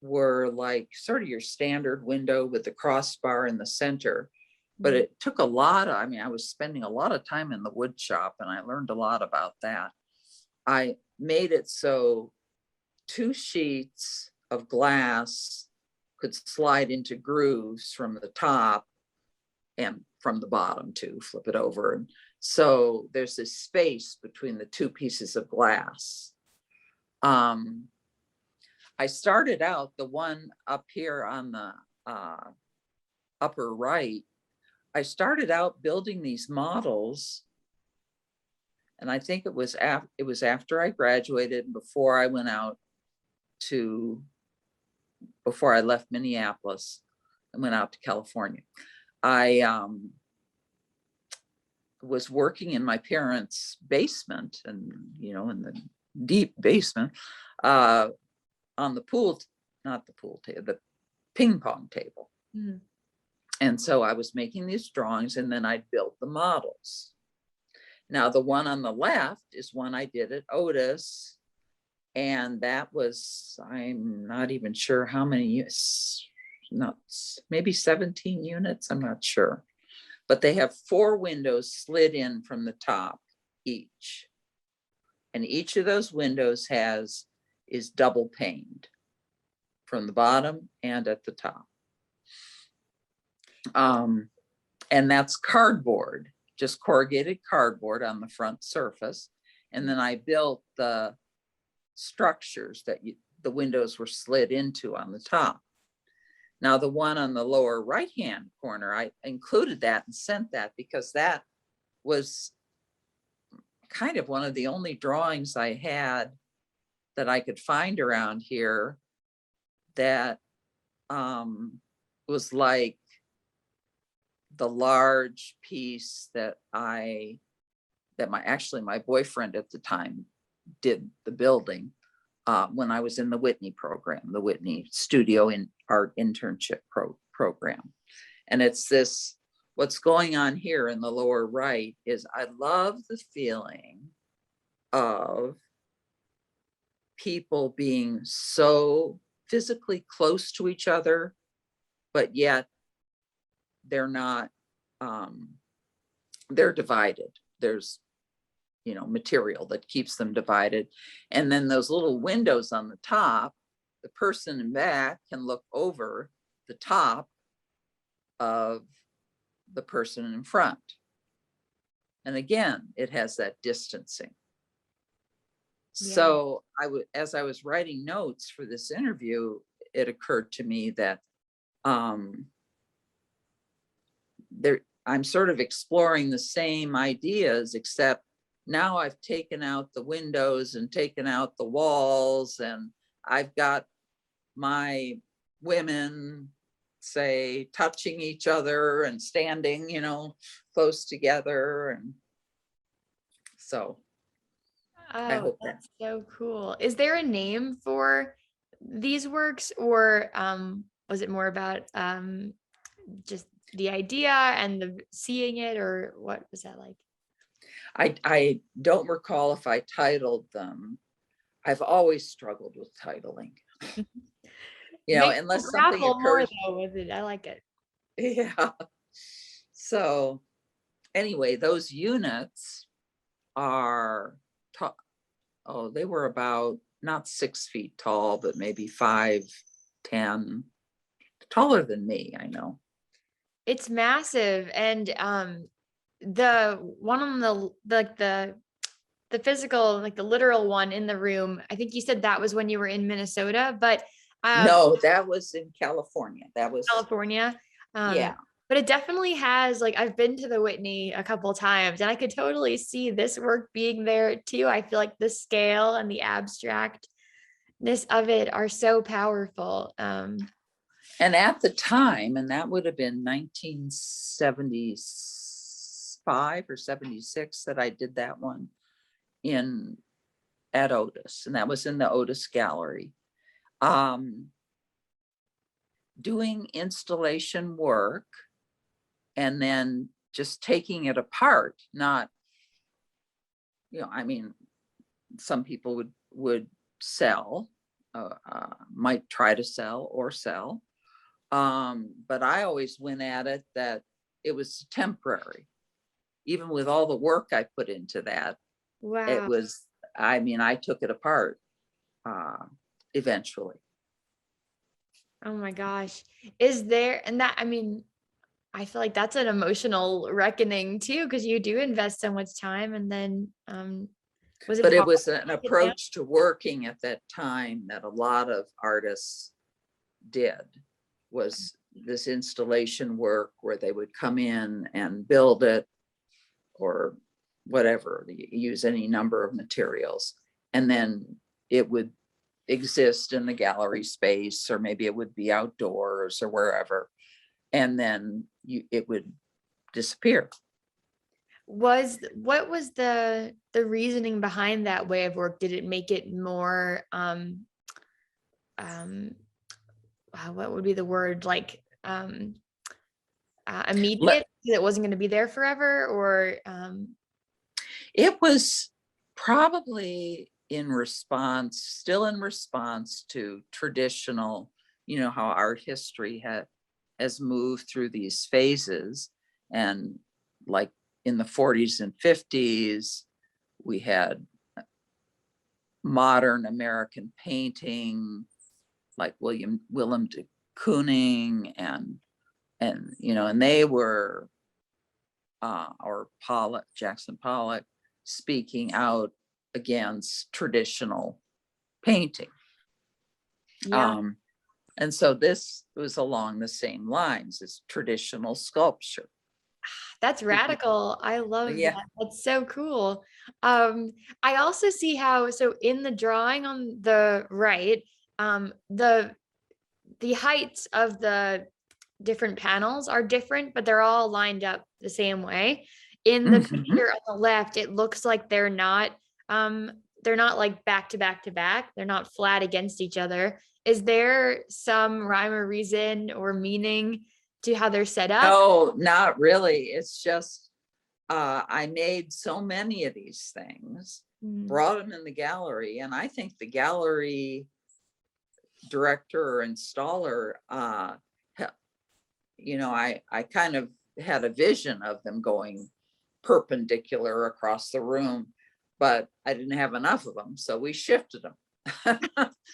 were like sort of your standard window with the crossbar in the center, but it took a lot of, I was spending a lot of time in the wood shop, and I learned a lot about that. I made it so 2 sheets of glass could slide into grooves from the top and from the bottom to flip it over. And so there's this space between the 2 pieces of glass. I started out, the one up here on the upper right, I started out building these models, and I think it was after I graduated, before I went out before I left Minneapolis and went out to California. I was working in my parents' basement, and in the deep basement, on the the ping pong table. Mm. And so I was making these drawings, and then I built the models. Now the one on the left is one I did at Otis, and that was, I'm not even sure how many units, maybe 17 units, I'm not sure. But they have 4 windows slid in from the top each. And each of those windows is double paned from the bottom and at the top. And that's cardboard, just corrugated cardboard on the front surface. And then I built the structures that the windows were slid into on the top. Now the one on the lower right-hand corner, I included that and sent that because that was kind of one of the only drawings I had that I could find around here that was like the large piece that my boyfriend at the time did the building when I was in the Whitney program, the Whitney Studio in Art Internship program. And it's this, what's going on here in the lower right is I love the feeling of people being so physically close to each other, but yet they're not, they're divided. There's, material that keeps them divided. And then those little windows on the top, the person in back can look over the top of the person in front. And again, it has that distancing. Yeah. So as I was writing notes for this interview, it occurred to me that I'm sort of exploring the same ideas, except now I've taken out the windows and taken out the walls, and I've got my women, say, touching each other and standing, close together. And so I hope that's so cool. Is there a name for these works, or was it more about just the idea and the seeing it, or what was that like? I don't recall if I titled them. I've always struggled with titling. Unless something occurs. More though with it. I like it. Yeah. So anyway, those units are they were about not 6 feet tall, but maybe 5'10", taller than me, I know. It's massive. And the one on the physical, like the literal one in the room, I think you said that was when you were in Minnesota, but No, that was in California. That was, California. yeah. But it definitely has, like, I've been to the Whitney a couple times and I could totally see this work being there too. I feel like the scale and the abstractness of it are so powerful. And at the time, and that would have been 1975 or 76 that I did that one at Otis, and that was in the Otis Gallery. Doing installation work and then just taking it apart, not, I mean, some people would sell, might try to sell or sell. But I always went at it that it was temporary. Even with all the work I put into that, Wow. it was, I took it apart eventually. Oh my gosh. Is there, and that, I feel like that's an emotional reckoning too, because you do invest so much time. And then was it But it hard was to an take it down? approach to working at that time that a lot of artists did, was this installation work where they would come in and build it or whatever, use any number of materials, and then it would exist in the gallery space, or maybe it would be outdoors or wherever, and then it would disappear. What was the reasoning behind that way of work? Did it make it more what would be the word, like immediate, because it wasn't going to be there forever, or it was probably still in response to traditional, how art history has moved through these phases. And like in the 40s and 50s, we had modern American painting, like Willem de Kooning and they were, or Jackson Pollock, speaking out against traditional painting. yeah. And so this was along the same lines as traditional sculpture. That's radical. I love Yeah. that. That's so cool. I also see how, so in the drawing on the right, the heights of the different panels are different, but they're all lined up the same way. In the Mhm. picture on the left, it looks like they're not like back to back to back. They're not flat against each other. Is there some rhyme or reason or meaning to how they're set up? No, not really. It's just I made so many of these things, brought them in the gallery, and I think the gallery director or installer, I kind of had a vision of them going perpendicular across the room, but I didn't have enough of them, so we shifted them.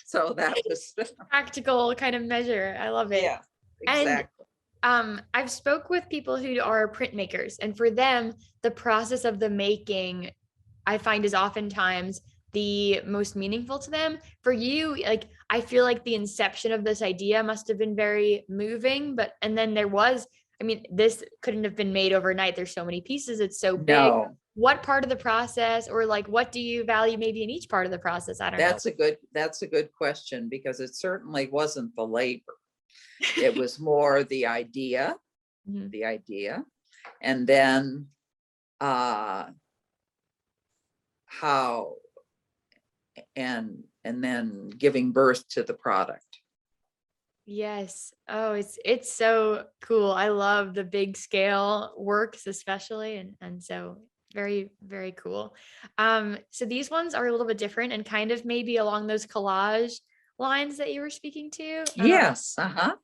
So that was Practical kind of measure. I love it. yeah, exactly. And I've spoke with people who are printmakers, and for them, the process of the making, I find, is oftentimes the most meaningful to them. For you, like, I feel like the inception of this idea must have been very moving, and then there was, this couldn't have been made overnight. There's so many pieces, it's so big. No, What part of the process, or like, what do you value maybe in each part of the process? I don't know. that's a good question, because it certainly wasn't the labor. It was more the idea, and then how, and then giving birth to the product. Yes. Oh, it's so cool. I love the big scale works, especially, and so very, very cool. So these ones are a little bit different and kind of maybe along those collage lines that you were speaking to. Yes,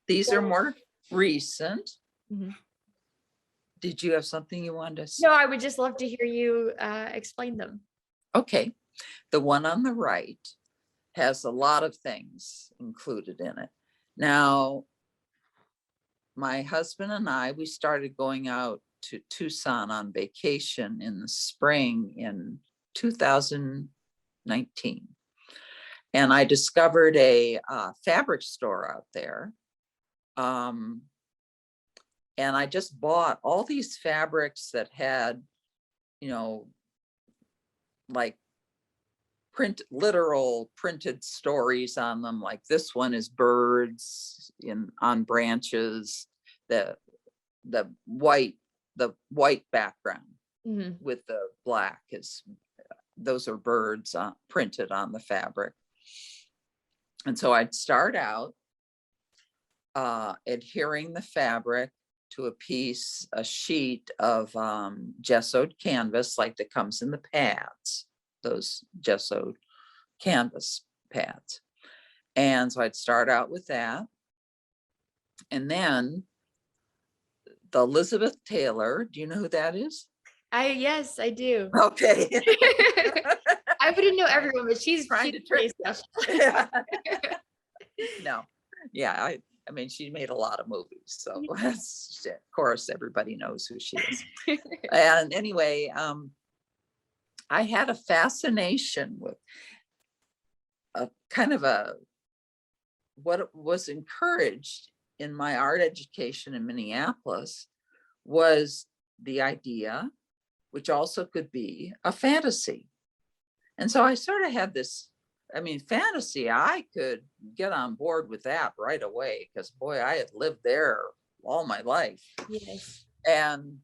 these are So- more recent. Mhm. Did you have something you wanted to say? No, I would just love to hear you explain them. Okay, the one on the right has a lot of things included in it. Now, my husband and I, we started going out to Tucson on vacation in the spring in 2019. And I discovered a fabric store out there. And I just bought all these fabrics that had, you know, like literal printed stories on them. Like this one is birds on branches, the white background with the black those are birds printed on the fabric. And so I'd start out adhering the fabric to a sheet of gessoed canvas, like that comes in the pads, those gessoed canvas pads. And so I'd start out with that. And then the Elizabeth Taylor, do you know who that is? Yes, I do. Okay. I wouldn't know everyone, but she's Trying to pretty trick special. Yeah. No. Yeah, I mean, she made a lot of movies, so of course everybody knows who she is. And anyway, I had a fascination with a kind of what was encouraged in my art education in Minneapolis was the idea, which also could be a fantasy. And so I sort of had this, I mean, fantasy, I could get on board with that right away, because boy, I had lived there all my life. Yes. And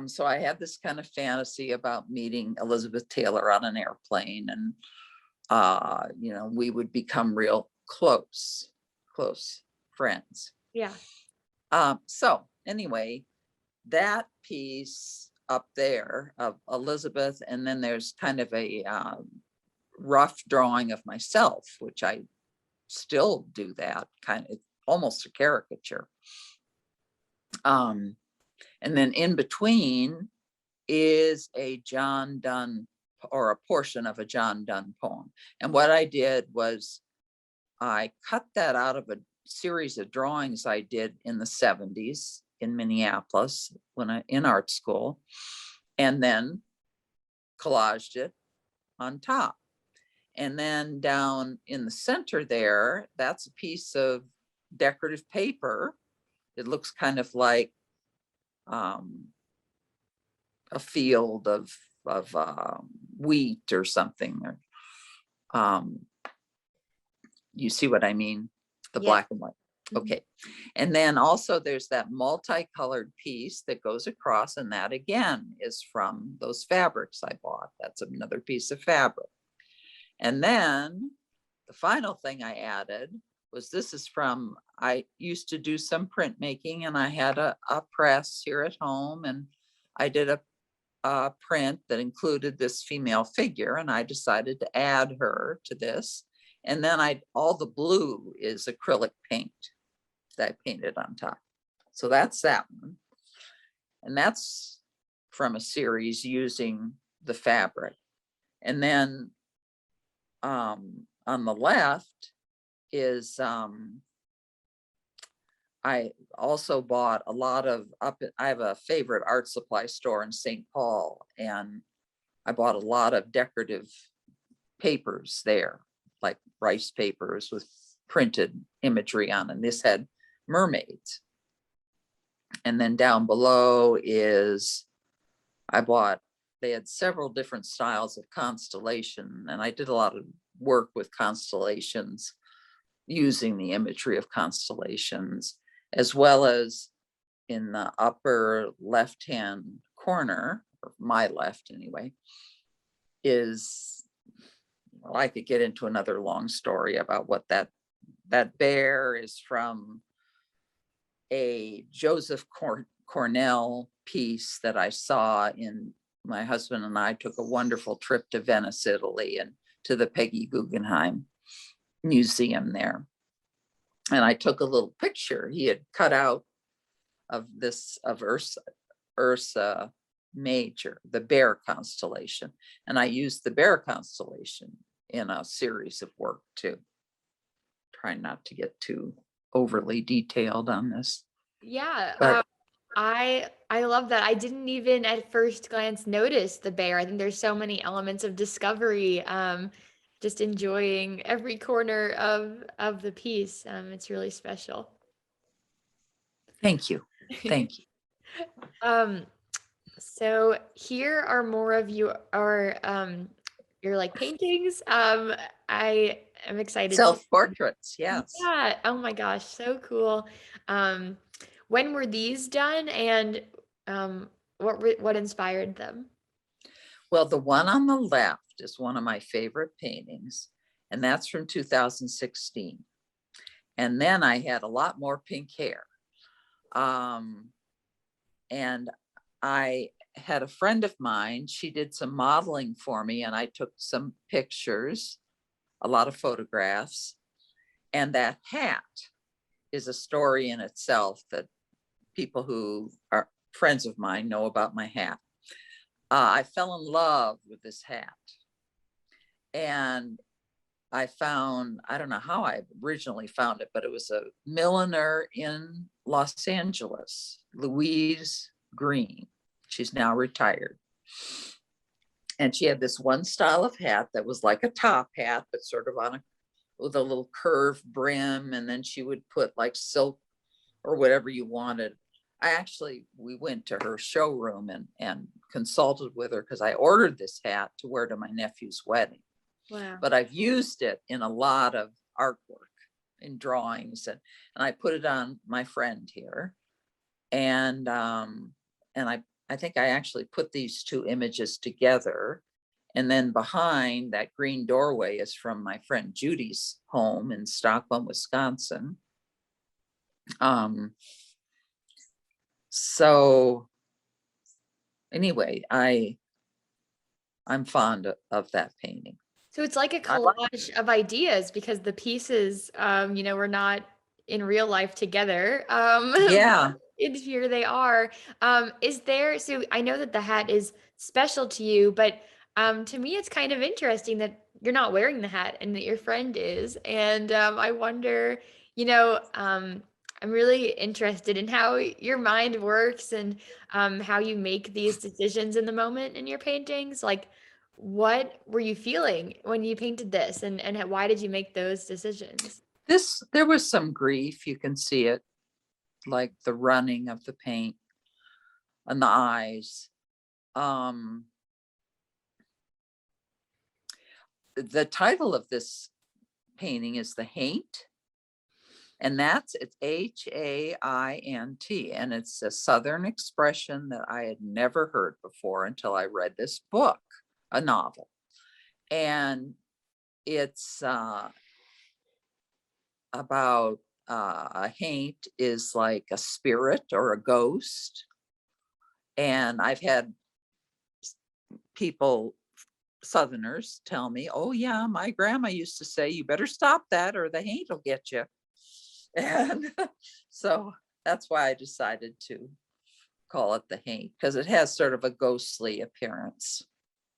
so I had this kind of fantasy about meeting Elizabeth Taylor on an airplane, and you know, we would become real close friends. Yeah. So anyway, that piece up there of Elizabeth, and then there's kind of a rough drawing of myself, which I still do, that kind of almost a caricature. And then in between is a John Donne, or a portion of a John Donne poem. And what I did was I cut that out of a series of drawings I did in the 70s in Minneapolis in art school, and then collaged it on top. And then down in the center there, that's a piece of decorative paper. It looks kind of like a field of wheat or something. You see what I mean? The black and white. Okay. And then also there's that multicolored piece that goes across, and that again is from those fabrics I bought. That's another piece of fabric. And then the final thing I added was, I used to do some printmaking, and I had a press here at home, and I did a print that included this female figure, and I decided to add her to this. And then all the blue is acrylic paint that I painted on top. So that's that one. And that's from a series using the fabric. And then on the left is, I also bought a lot of I have a favorite art supply store in St. Paul, and I bought a lot of decorative papers there, like rice papers with printed imagery on them. This had mermaids. And then down below is, they had several different styles of constellation, and I did a lot of work with constellations using the imagery of constellations, as well as in the upper left-hand corner, or my left anyway, is, well, I could get into another long story about what that bear is from a Joseph Cornell piece that I saw my husband and I took a wonderful trip to Venice, Italy, and to the Peggy Guggenheim Museum there. And I took a little picture he had cut out of Ursa Major, the bear constellation. And I used the bear constellation in a series of work too. Trying not to get too overly detailed on this. Yeah, But I love that. I didn't even at first glance notice the bear. I think there's so many elements of discovery. Just enjoying every corner of the piece. It's really special. thank you. Thank you. Um, so here are more of your like paintings. I am excited to. Self-portraits, yes. Yeah. Oh my gosh, so cool. Um, when were these done, and what inspired them? Well, the one on the left is one of my favorite paintings, and that's from 2016. And then I had a lot more pink hair. And I had a friend of mine, she did some modeling for me, and I took some pictures, a lot of photographs. And that hat is a story in itself that people who are friends of mine know about my hat. I fell in love with this hat. And I don't know how I originally found it, but it was a milliner in Los Angeles, Louise Green. She's now retired. And she had this one style of hat that was like a top hat, but sort of with a little curved brim. And then she would put like silk or whatever you wanted. We went to her showroom and consulted with her because I ordered this hat to wear to my nephew's wedding. Wow. But I've used it in a lot of artwork, in drawings, and I put it on my friend here. And I think I actually put these two images together. And then behind that green doorway is from my friend Judy's home in Stockholm, Wisconsin. So anyway, I'm fond of that painting. So it's like a collage of ideas because the pieces, were not in real life together. Yeah. And here they are. So I know that the hat is special to you, but to me, it's kind of interesting that you're not wearing the hat and that your friend is. And I wonder, I'm really interested in how your mind works and how you make these decisions in the moment in your paintings. Like, what were you feeling when you painted this, and why did you make those decisions? There was some grief. You can see it, like the running of the paint on the eyes. The title of this painting is The Haint, and it's Haint, and it's a Southern expression that I had never heard before until I read this book, a novel. And it's about a haint is like a spirit or a ghost. And I've had people, Southerners, tell me, oh yeah, my grandma used to say, you better stop that or the haint will get you. And so that's why I decided to call it the haint, because it has sort of a ghostly appearance.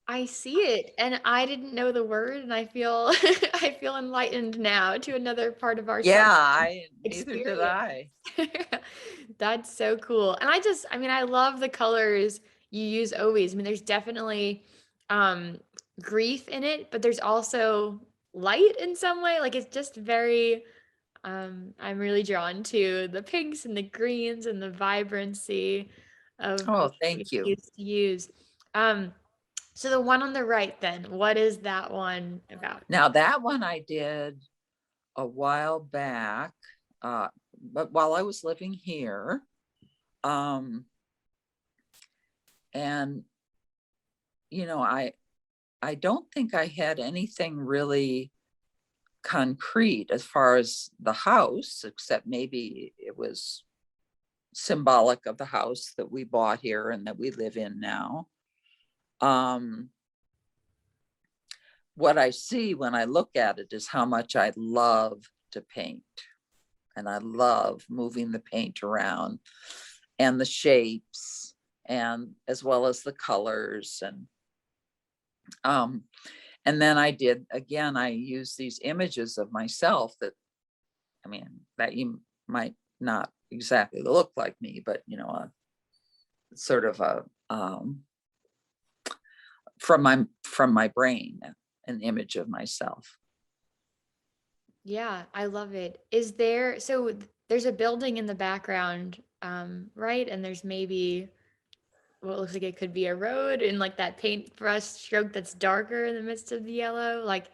I see it, and I didn't know the word, and I feel I feel enlightened now to another part of our Yeah, neither did experience. I. That's so cool. And I love the colors you use always. I mean, there's definitely grief in it, but there's also light in some way. Like it's just very I'm really drawn to the pinks and the greens and the vibrancy of Oh, what you thank you. used to use. Um, so the one on the right then, what is that one about? Now that one I did a while back, but while I was living here, and I don't think I had anything really concrete as far as the house, except maybe it was symbolic of the house that we bought here and that we live in now. What I see when I look at it is how much I love to paint, and I love moving the paint around and the shapes, and as well as the colors. And then I use these images of myself that I mean, that you might not exactly look like me, but you know, a sort of a from my brain, an image of myself. Yeah, I love it. Is there, so there's a building in the background, right? And there's maybe what looks like it could be a road and like that paintbrush stroke that's darker in the midst of the yellow. Like,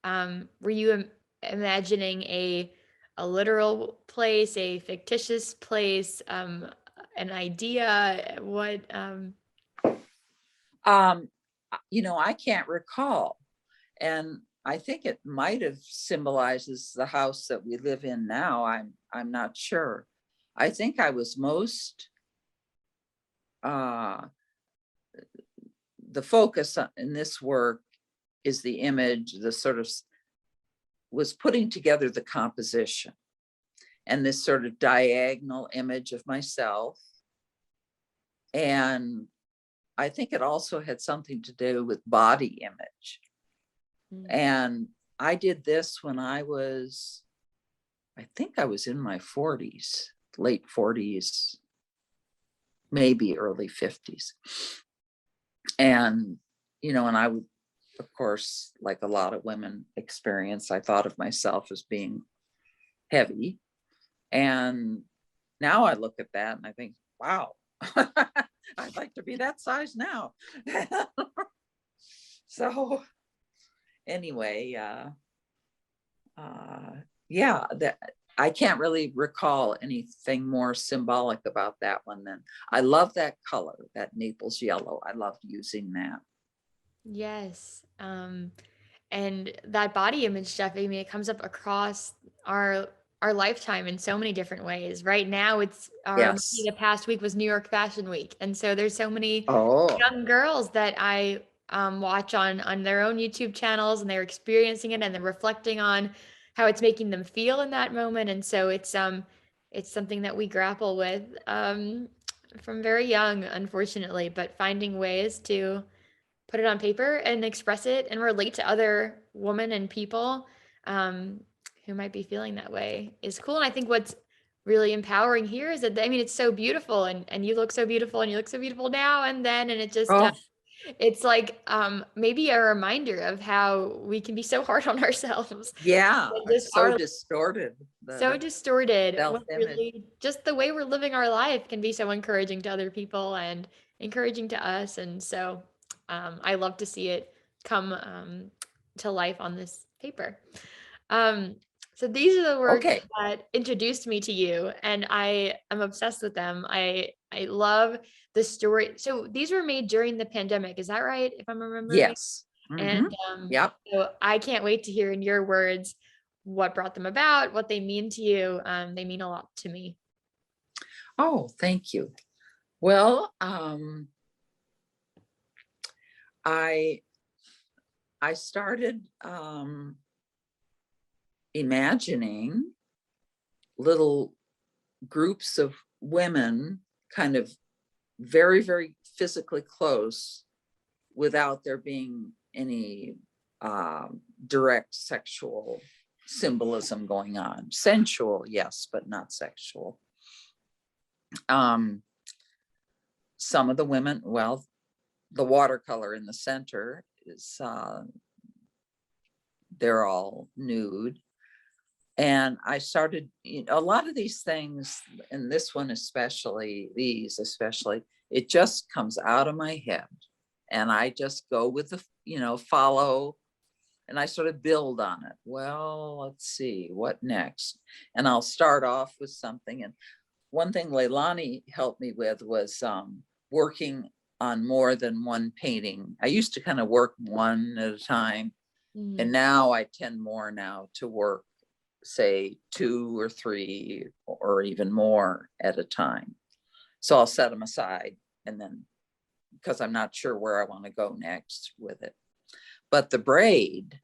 were you imagining a literal place, a fictitious place, an idea? What, You know, I can't recall. And I think it might have symbolizes the house that we live in now. I'm not sure. I think I was most the focus in this work is the image, the sort of was putting together the composition and this sort of diagonal image of myself. And I think it also had something to do with body image. And I did this when I think I was in my 40s, late 40s, maybe early 50s. And, you know, and I would, of course, like a lot of women experience, I thought of myself as being heavy. And now I look at that and I think, wow, I'd like to be that size now. So anyway, yeah, that I can't really recall anything more symbolic about that one than I love that color, that Naples yellow. I loved using that. yes. And that body image stuff, I mean, it comes up across our our lifetime in so many different ways. Right now, it's our Yes. the past week was New York Fashion Week, and so there's so many Oh, young girls that I watch on their own YouTube channels, and they're experiencing it and they're reflecting on how it's making them feel in that moment. And so it's something that we grapple with from very young, unfortunately, but finding ways to put it on paper and express it and relate to other women and people um, who might be feeling that way is cool. And I think what's really empowering here is that, I mean, it's so beautiful and you look so beautiful and you look so beautiful now and then, and it just, oh, it's like maybe a reminder of how we can be so hard on ourselves. yeah, And just it's so our distorted, so the distorted when self-image. really just the way we're living our life can be so encouraging to other people and encouraging to us. And so I love to see it come to life on this paper. Um, so these are the works Okay, that introduced me to you, and I am obsessed with them. I love the story. So these were made during the pandemic, is that right? If I'm remembering. yes. And Yep. so I can't wait to hear in your words what brought them about, what they mean to you. They mean a lot to me. Oh, thank you. Well, I I started imagining little groups of women kind of very, very physically close without there being any direct sexual symbolism going on. Sensual, yes, but not sexual. Some of the women, well, the watercolor in the center is, they're all nude. And I started, you know, a lot of these things, and this one especially, these especially, it just comes out of my head. And I just go with the, you know, follow, and I sort of build on it. Well, let's see, what next? And I'll start off with something. And one thing Leilani helped me with was working on more than one painting. I used to kind of work one at a time. And Mhm. now I tend more now to work, say, 2 or 3 or even more at a time. So I'll set them aside, and then, because I'm not sure where I want to go next with it. But the braid,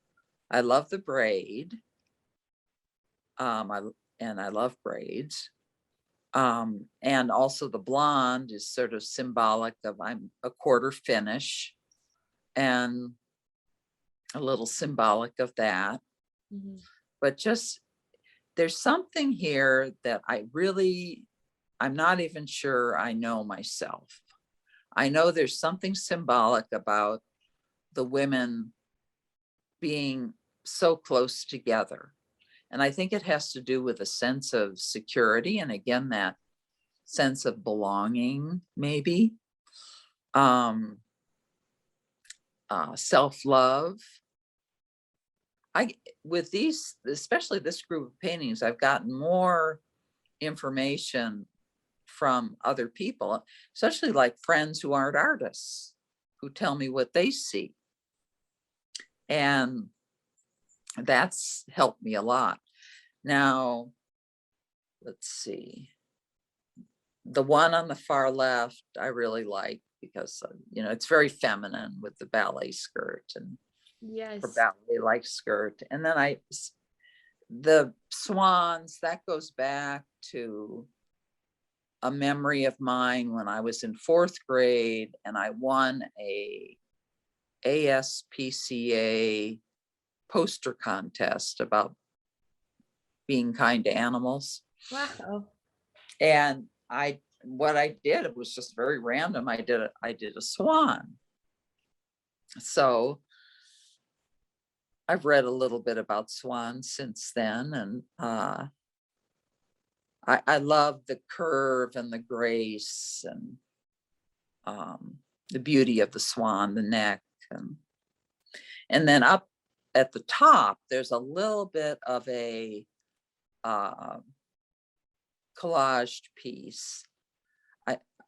I love the braid. I love braids. And also the blonde is sort of symbolic of I'm a quarter finish, and a little symbolic of that. Mhm. But just there's something here that I'm not even sure I know myself. I know there's something symbolic about the women being so close together. And I think it has to do with a sense of security. And again, that sense of belonging, maybe. Self-love. With these, especially this group of paintings, I've gotten more information from other people, especially like friends who aren't artists, who tell me what they see. And that's helped me a lot. Now, let's see. The one on the far left, I really like because, it's very feminine with the ballet skirt and or Yes. ballet-like skirt. And then the swans, that goes back to a memory of mine when I was in 4th grade and I won a ASPCA poster contest about being kind to animals. Wow. And what I did, it was just very random. I did a swan. So I've read a little bit about swans since then. And I love the curve and the grace and the beauty of the swan, the neck. And then up at the top, there's a little bit of a collaged piece.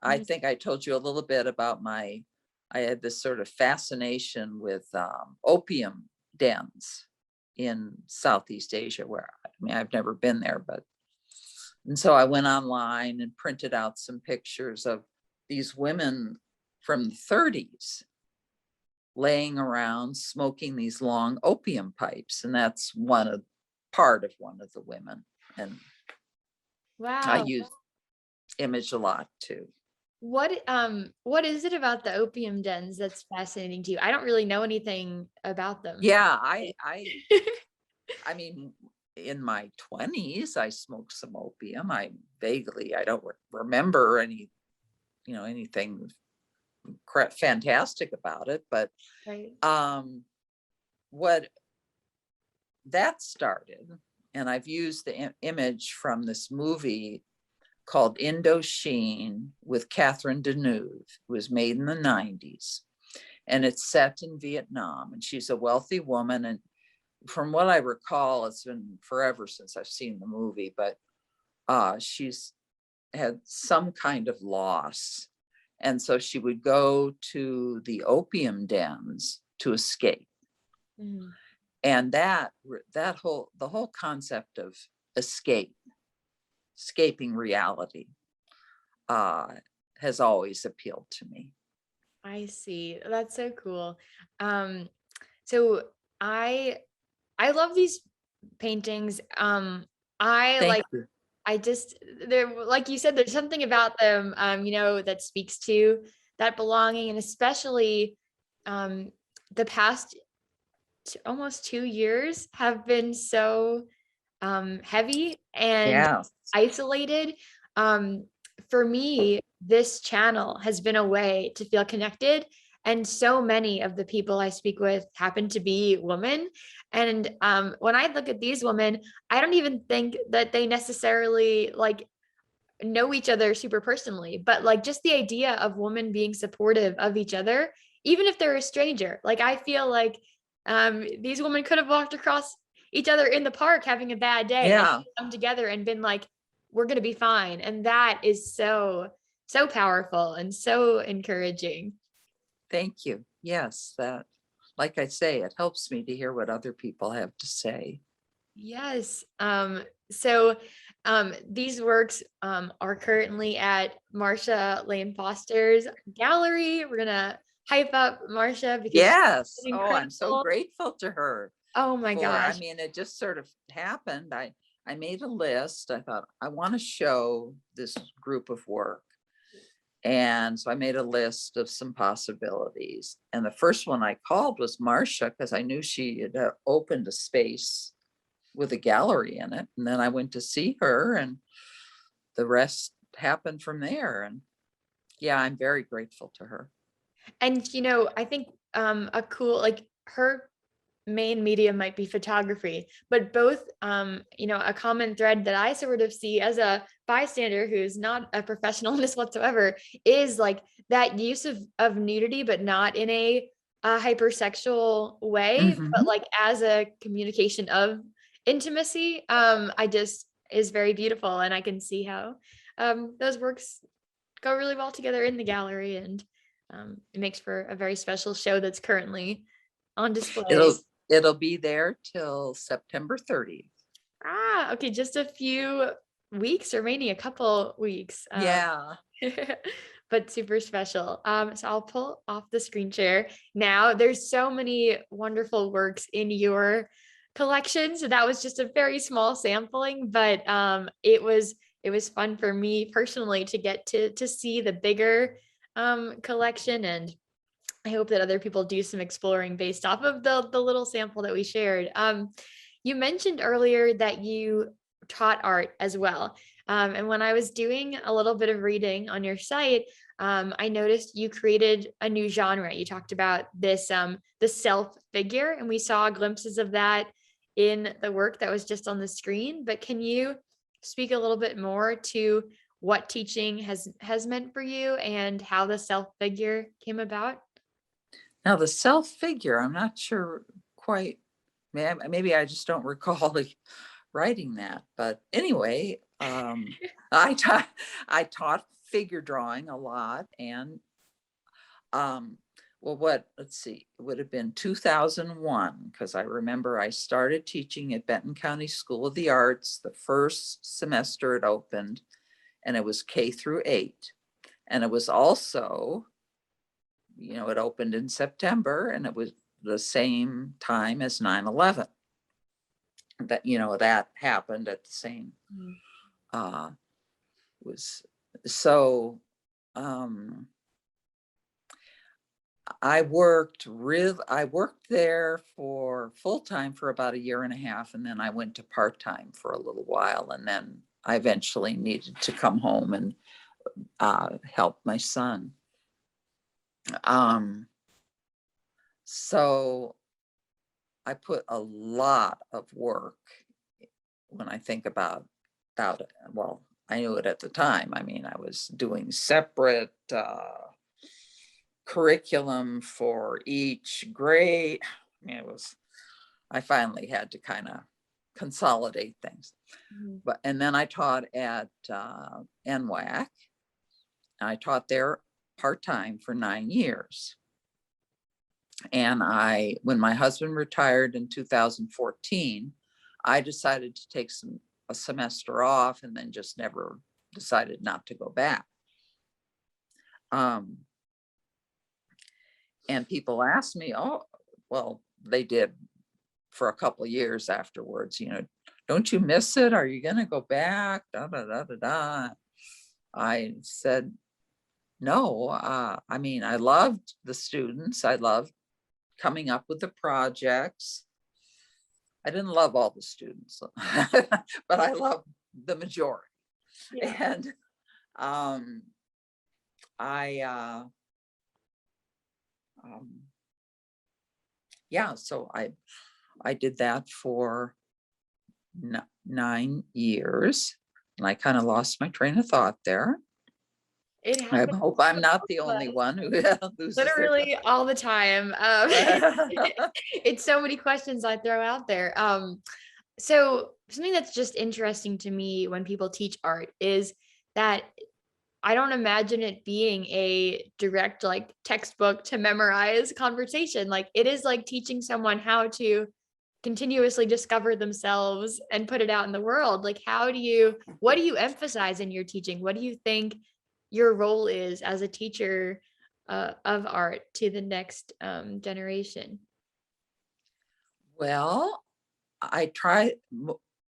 I think I told you a little bit about I had this sort of fascination with opium dens in Southeast Asia, where, I've never been there, and so I went online and printed out some pictures of these women from the 30s laying around smoking these long opium pipes. And that's part of one of the women. And I Wow. use image a lot too. What is it about the opium dens that's fascinating to you? I don't really know anything about them. Yeah, I mean, in my 20s, I smoked some opium. I don't remember anything fantastic about it, but Right. what that started, and I've used the image from this movie called Indochine with Catherine Deneuve. It was made in the 90s, and it's set in Vietnam, and she's a wealthy woman. And from what I recall, it's been forever since I've seen the movie, but she's had some kind of loss. And so she would go to the opium dens to escape. Mm-hmm. And the whole concept of escaping reality has always appealed to me. I see. That's so cool. So I love these paintings. Thank you. Like you said, there's something about them, that speaks to that belonging, and especially the past almost 2 years have been so heavy and isolated. For me, this channel has been a way to feel connected. And so many of the people I speak with happen to be women. And when I look at these women, I don't even think that they necessarily know each other super personally, but just the idea of women being supportive of each other, even if they're a stranger. I feel like these women could have walked across each other in the park having a bad day and come together and been like, we're going to be fine. And that is so powerful and so encouraging. Thank you. Yes, that, like I say, it helps me to hear what other people have to say. Yes. So these works are currently at Marsha Lane Foster's gallery. We're gonna hype up Marsha because yes. Oh, I'm so grateful to her. Oh my gosh. It just sort of happened. I made a list. I thought, I want to show this group of work. And so I made a list of some possibilities. And the first one I called was Marsha, because I knew she had opened a space with a gallery in it. And then I went to see her, and the rest happened from there. And yeah, I'm very grateful to her. And, I think a cool, like her main medium might be photography, but both, a common thread that I sort of see as a bystander who's not a professional in this whatsoever is like that use of nudity, but not in a hypersexual way, but Mhm. like as a communication of intimacy. I just is very beautiful, and I can see how those works go really well together in the gallery, and it makes for a very special show that's currently on display. It'll it'll be there till September 30th. Okay, just a few weeks or maybe a couple weeks. Yeah. But super special. So I'll pull off the screen share now. There's so many wonderful works in your collection. So that was just a very small sampling, but it was fun for me personally to get to see the bigger collection, and I hope that other people do some exploring based off of the little sample that we shared. You mentioned earlier that you taught art as well. And when I was doing a little bit of reading on your site, I noticed you created a new genre. You talked about this, the self figure, and we saw glimpses of that in the work that was just on the screen. But can you speak a little bit more to what teaching has meant for you and how the self figure came about? Now the self figure, I'm not sure quite. Maybe I just don't recall writing that. But anyway, I taught I taught figure drawing a lot, and well, let's see, it would have been 2001, because I remember I started teaching at Benton County School of the Arts. The first semester it opened, and it was K through 8. And it was also, it opened in September, and it was the same time as 9/11. That happened at the same, Mm. uh, was, so, I worked there for full time for about a year and a half, and then I went to part time for a little while, and then I eventually needed to come home and help my son. So I put a lot of work, when I think about it. Well, I knew it at the time. I mean, I was doing separate curriculum for each grade. I mean, I finally had to kind of consolidate things. Mhm. And then I taught at NWAC. I taught there part-time for 9 years. And when my husband retired in 2014, I decided to take a semester off, and then just never decided not to go back. And people asked me, oh, well, they did for a couple of years afterwards, don't you miss it? Are you going to go back? Da, da, da, da, da. I said, no. I mean, I loved the students. I loved coming up with the projects. I didn't love all the students, but I loved the majority. Yeah. And I, yeah, so I did that for 9 years, and I kind of lost my train of thought there. It I happens hope I'm to not the both of only us, one who loses their literally all the time. It's so many questions I throw out there. So something that's just interesting to me when people teach art is that I don't imagine it being a direct like textbook to memorize conversation. Like it is like teaching someone how to continuously discover themselves and put it out in the world. Like what do you emphasize in your teaching? What do you think your role is as a teacher of art to the next generation? Well,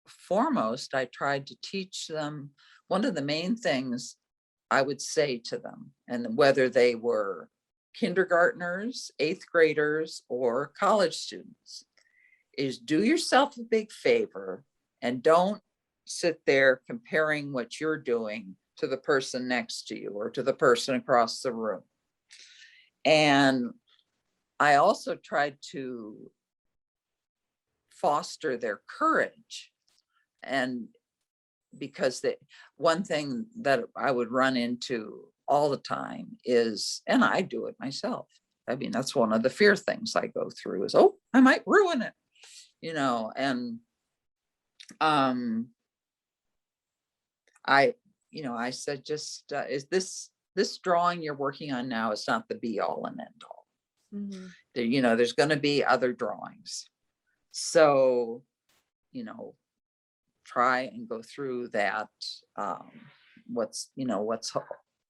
foremost, I tried to teach them. One of the main things I would say to them, and whether they were kindergartners, eighth graders, or college students, is do yourself a big favor and don't sit there comparing what you're doing to the person next to you or to the person across the room. And I also tried to foster their courage. And because one thing that I would run into all the time is, and I do it myself. I mean, that's one of the fear things I go through is, oh, I might ruin it, and I said, just is this drawing you're working on now is not the be all and end all. Mm-hmm. There's going to be other drawings. So, try and go through that. What's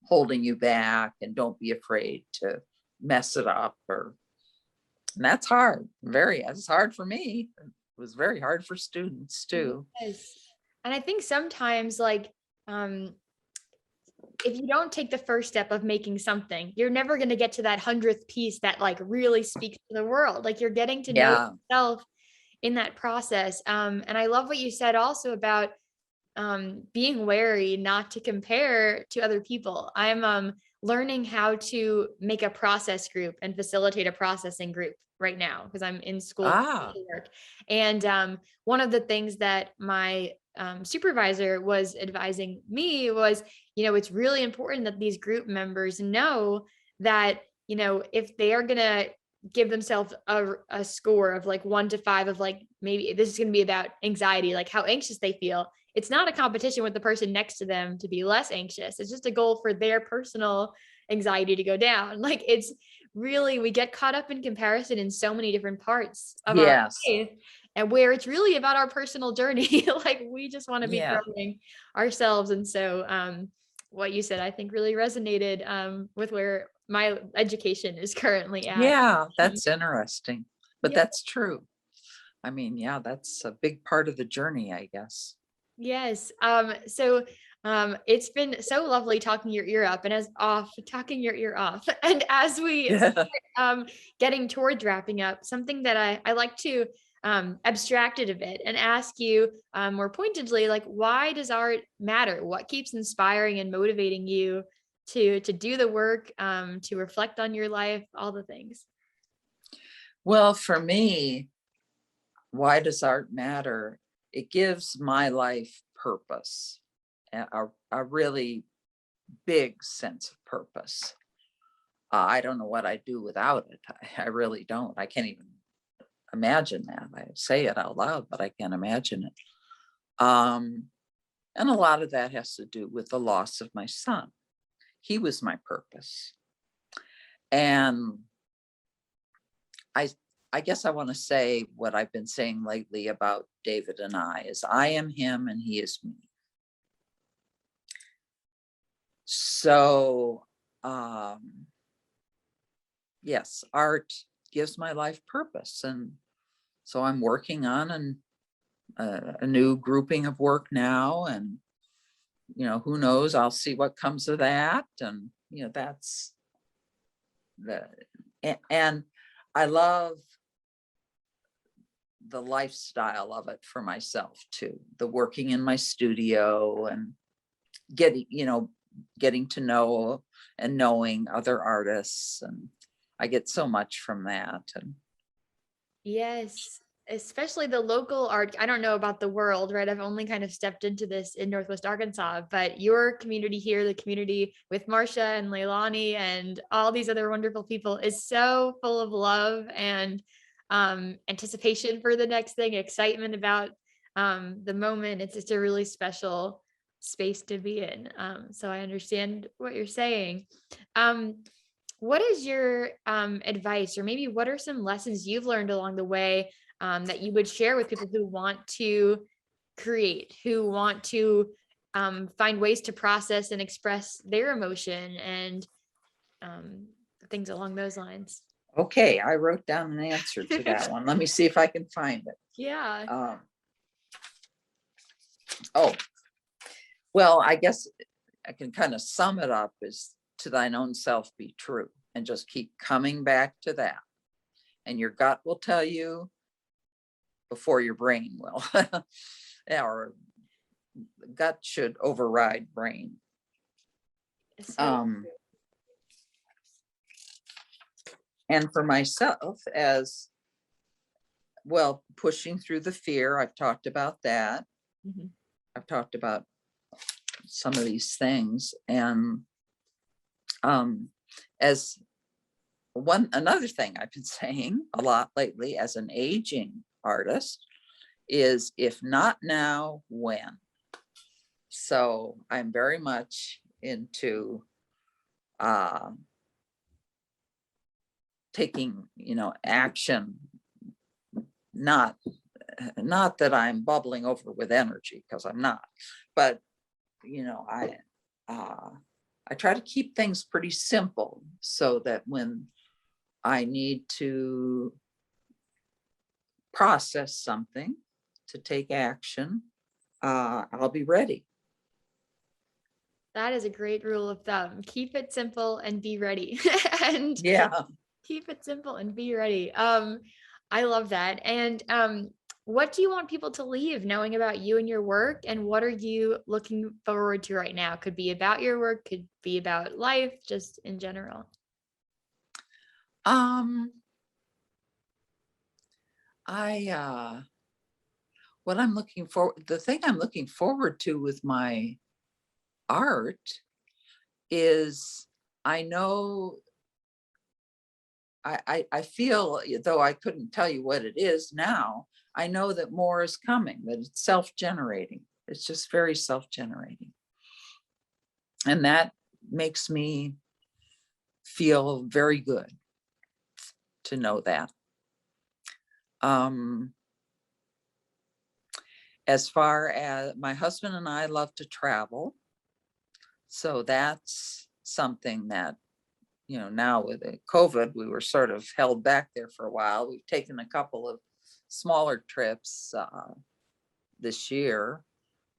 holding you back, and don't be afraid to mess it up. And that's hard. It's hard for me. It was very hard for students too. Yes. And I think sometimes if you don't take the first step of making something, you're never going to get to that 100th piece that really speaks to the world. You're getting to know yourself in that process. And I love what you said also about being wary not to compare to other people. I'm learning how to make a process group and facilitate a processing group right now because I'm in school work. And one of the things that my supervisor was advising me was, it's really important that these group members know that, if they are going to give themselves a score of 1 to 5 of maybe this is going to be about anxiety, how anxious they feel. It's not a competition with the person next to them to be less anxious. It's just a goal for their personal anxiety to go down. It's really, we get caught up in comparison in so many different parts of our life, and where it's really about our personal journey. We just want to be growing ourselves. And so what you said, I think really resonated with where my education is currently at. Yeah, that's interesting, but that's true. I mean, that's a big part of the journey, I guess. Yes. So it's been so lovely talking your ear up and talking your ear off. And as we start, getting towards wrapping up, something that I like to abstract it a bit and ask you more pointedly, why does art matter? What keeps inspiring and motivating you to do the work, to reflect on your life, all the things? Well, for me, why does art matter? It gives my life purpose, a really big sense of purpose. I don't know what I'd do without it. I really don't. I can't even imagine that. I say it out loud, but I can't imagine it. And a lot of that has to do with the loss of my son. He was my purpose. And I guess I want to say what I've been saying lately about David and I is I am him and he is me. So, yes, art gives my life purpose. And so I'm working on a new grouping of work now. And, who knows, I'll see what comes of that. And, that's and I love the lifestyle of it for myself too, the working in my studio and getting to know and knowing other artists, and I get so much from that. And yes, especially the local art. I don't know about the world, right? I've only kind of stepped into this in Northwest Arkansas, but your community here, the community with Marsha and Leilani and all these other wonderful people, is so full of love and anticipation for the next thing, excitement about the moment. It's just a really special space to be in. So I understand what you're saying. What is your advice, or maybe what are some lessons you've learned along the way that you would share with people who want to create, who want to find ways to process and express their emotion and things along those lines? okay, I wrote down an answer to that one. Let me see if I can find it. Yeah. Oh, well, I guess I can kind of sum it up as to thine own self be true, and just keep coming back to that. And your gut will tell you before your brain will. Or gut should override brain. So And for myself, as well, pushing through the fear, I've talked about that. I've talked about some of these things. And as another thing I've been saying a lot lately as an aging artist is, if not now, when? So I'm very much into taking, action, not that I'm bubbling over with energy, because I'm not, but I try to keep things pretty simple so that when I need to process something, to take action, I'll be ready. that is a great rule of thumb. Keep it simple and be ready. And Yeah. keep it simple and be ready. I love that. And what do you want people to leave knowing about you and your work? And what are you looking forward to right now? Could be about your work, could be about life, just in general. The thing I'm looking forward to with my art is, I know, I feel, though I couldn't tell you what it is now, I know that more is coming, that it's self-generating. It's just very self-generating. And that makes me feel very good to know that. As far as my husband and I love to travel. So that's something that, now with the COVID, we were sort of held back there for a while. We've taken a couple of smaller trips this year,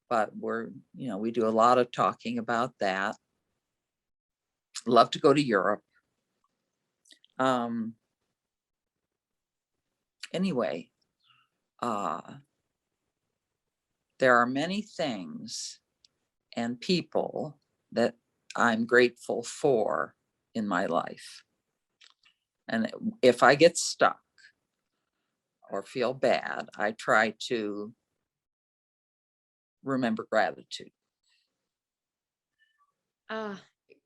but we do a lot of talking about that. Love to go to Europe. Anyway, there are many things and people that I'm grateful for in my life. And if I get stuck or feel bad, I try to remember gratitude.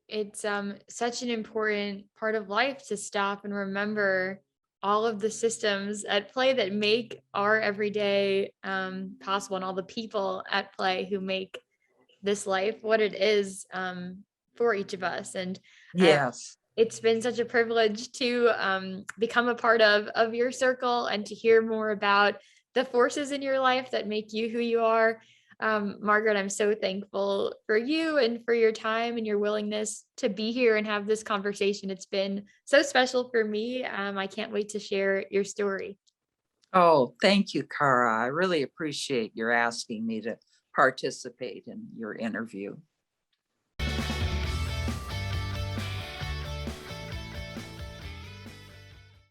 It's such an important part of life to stop and remember all of the systems at play that make our everyday possible, and all the people at play who make this life what it is for each of us. And Yes. It's been such a privilege to become a part of your circle and to hear more about the forces in your life that make you who you are. Margaret, I'm so thankful for you and for your time and your willingness to be here and have this conversation. It's been so special for me. I can't wait to share your story. Oh, thank you, Cara. I really appreciate your asking me to participate in your interview.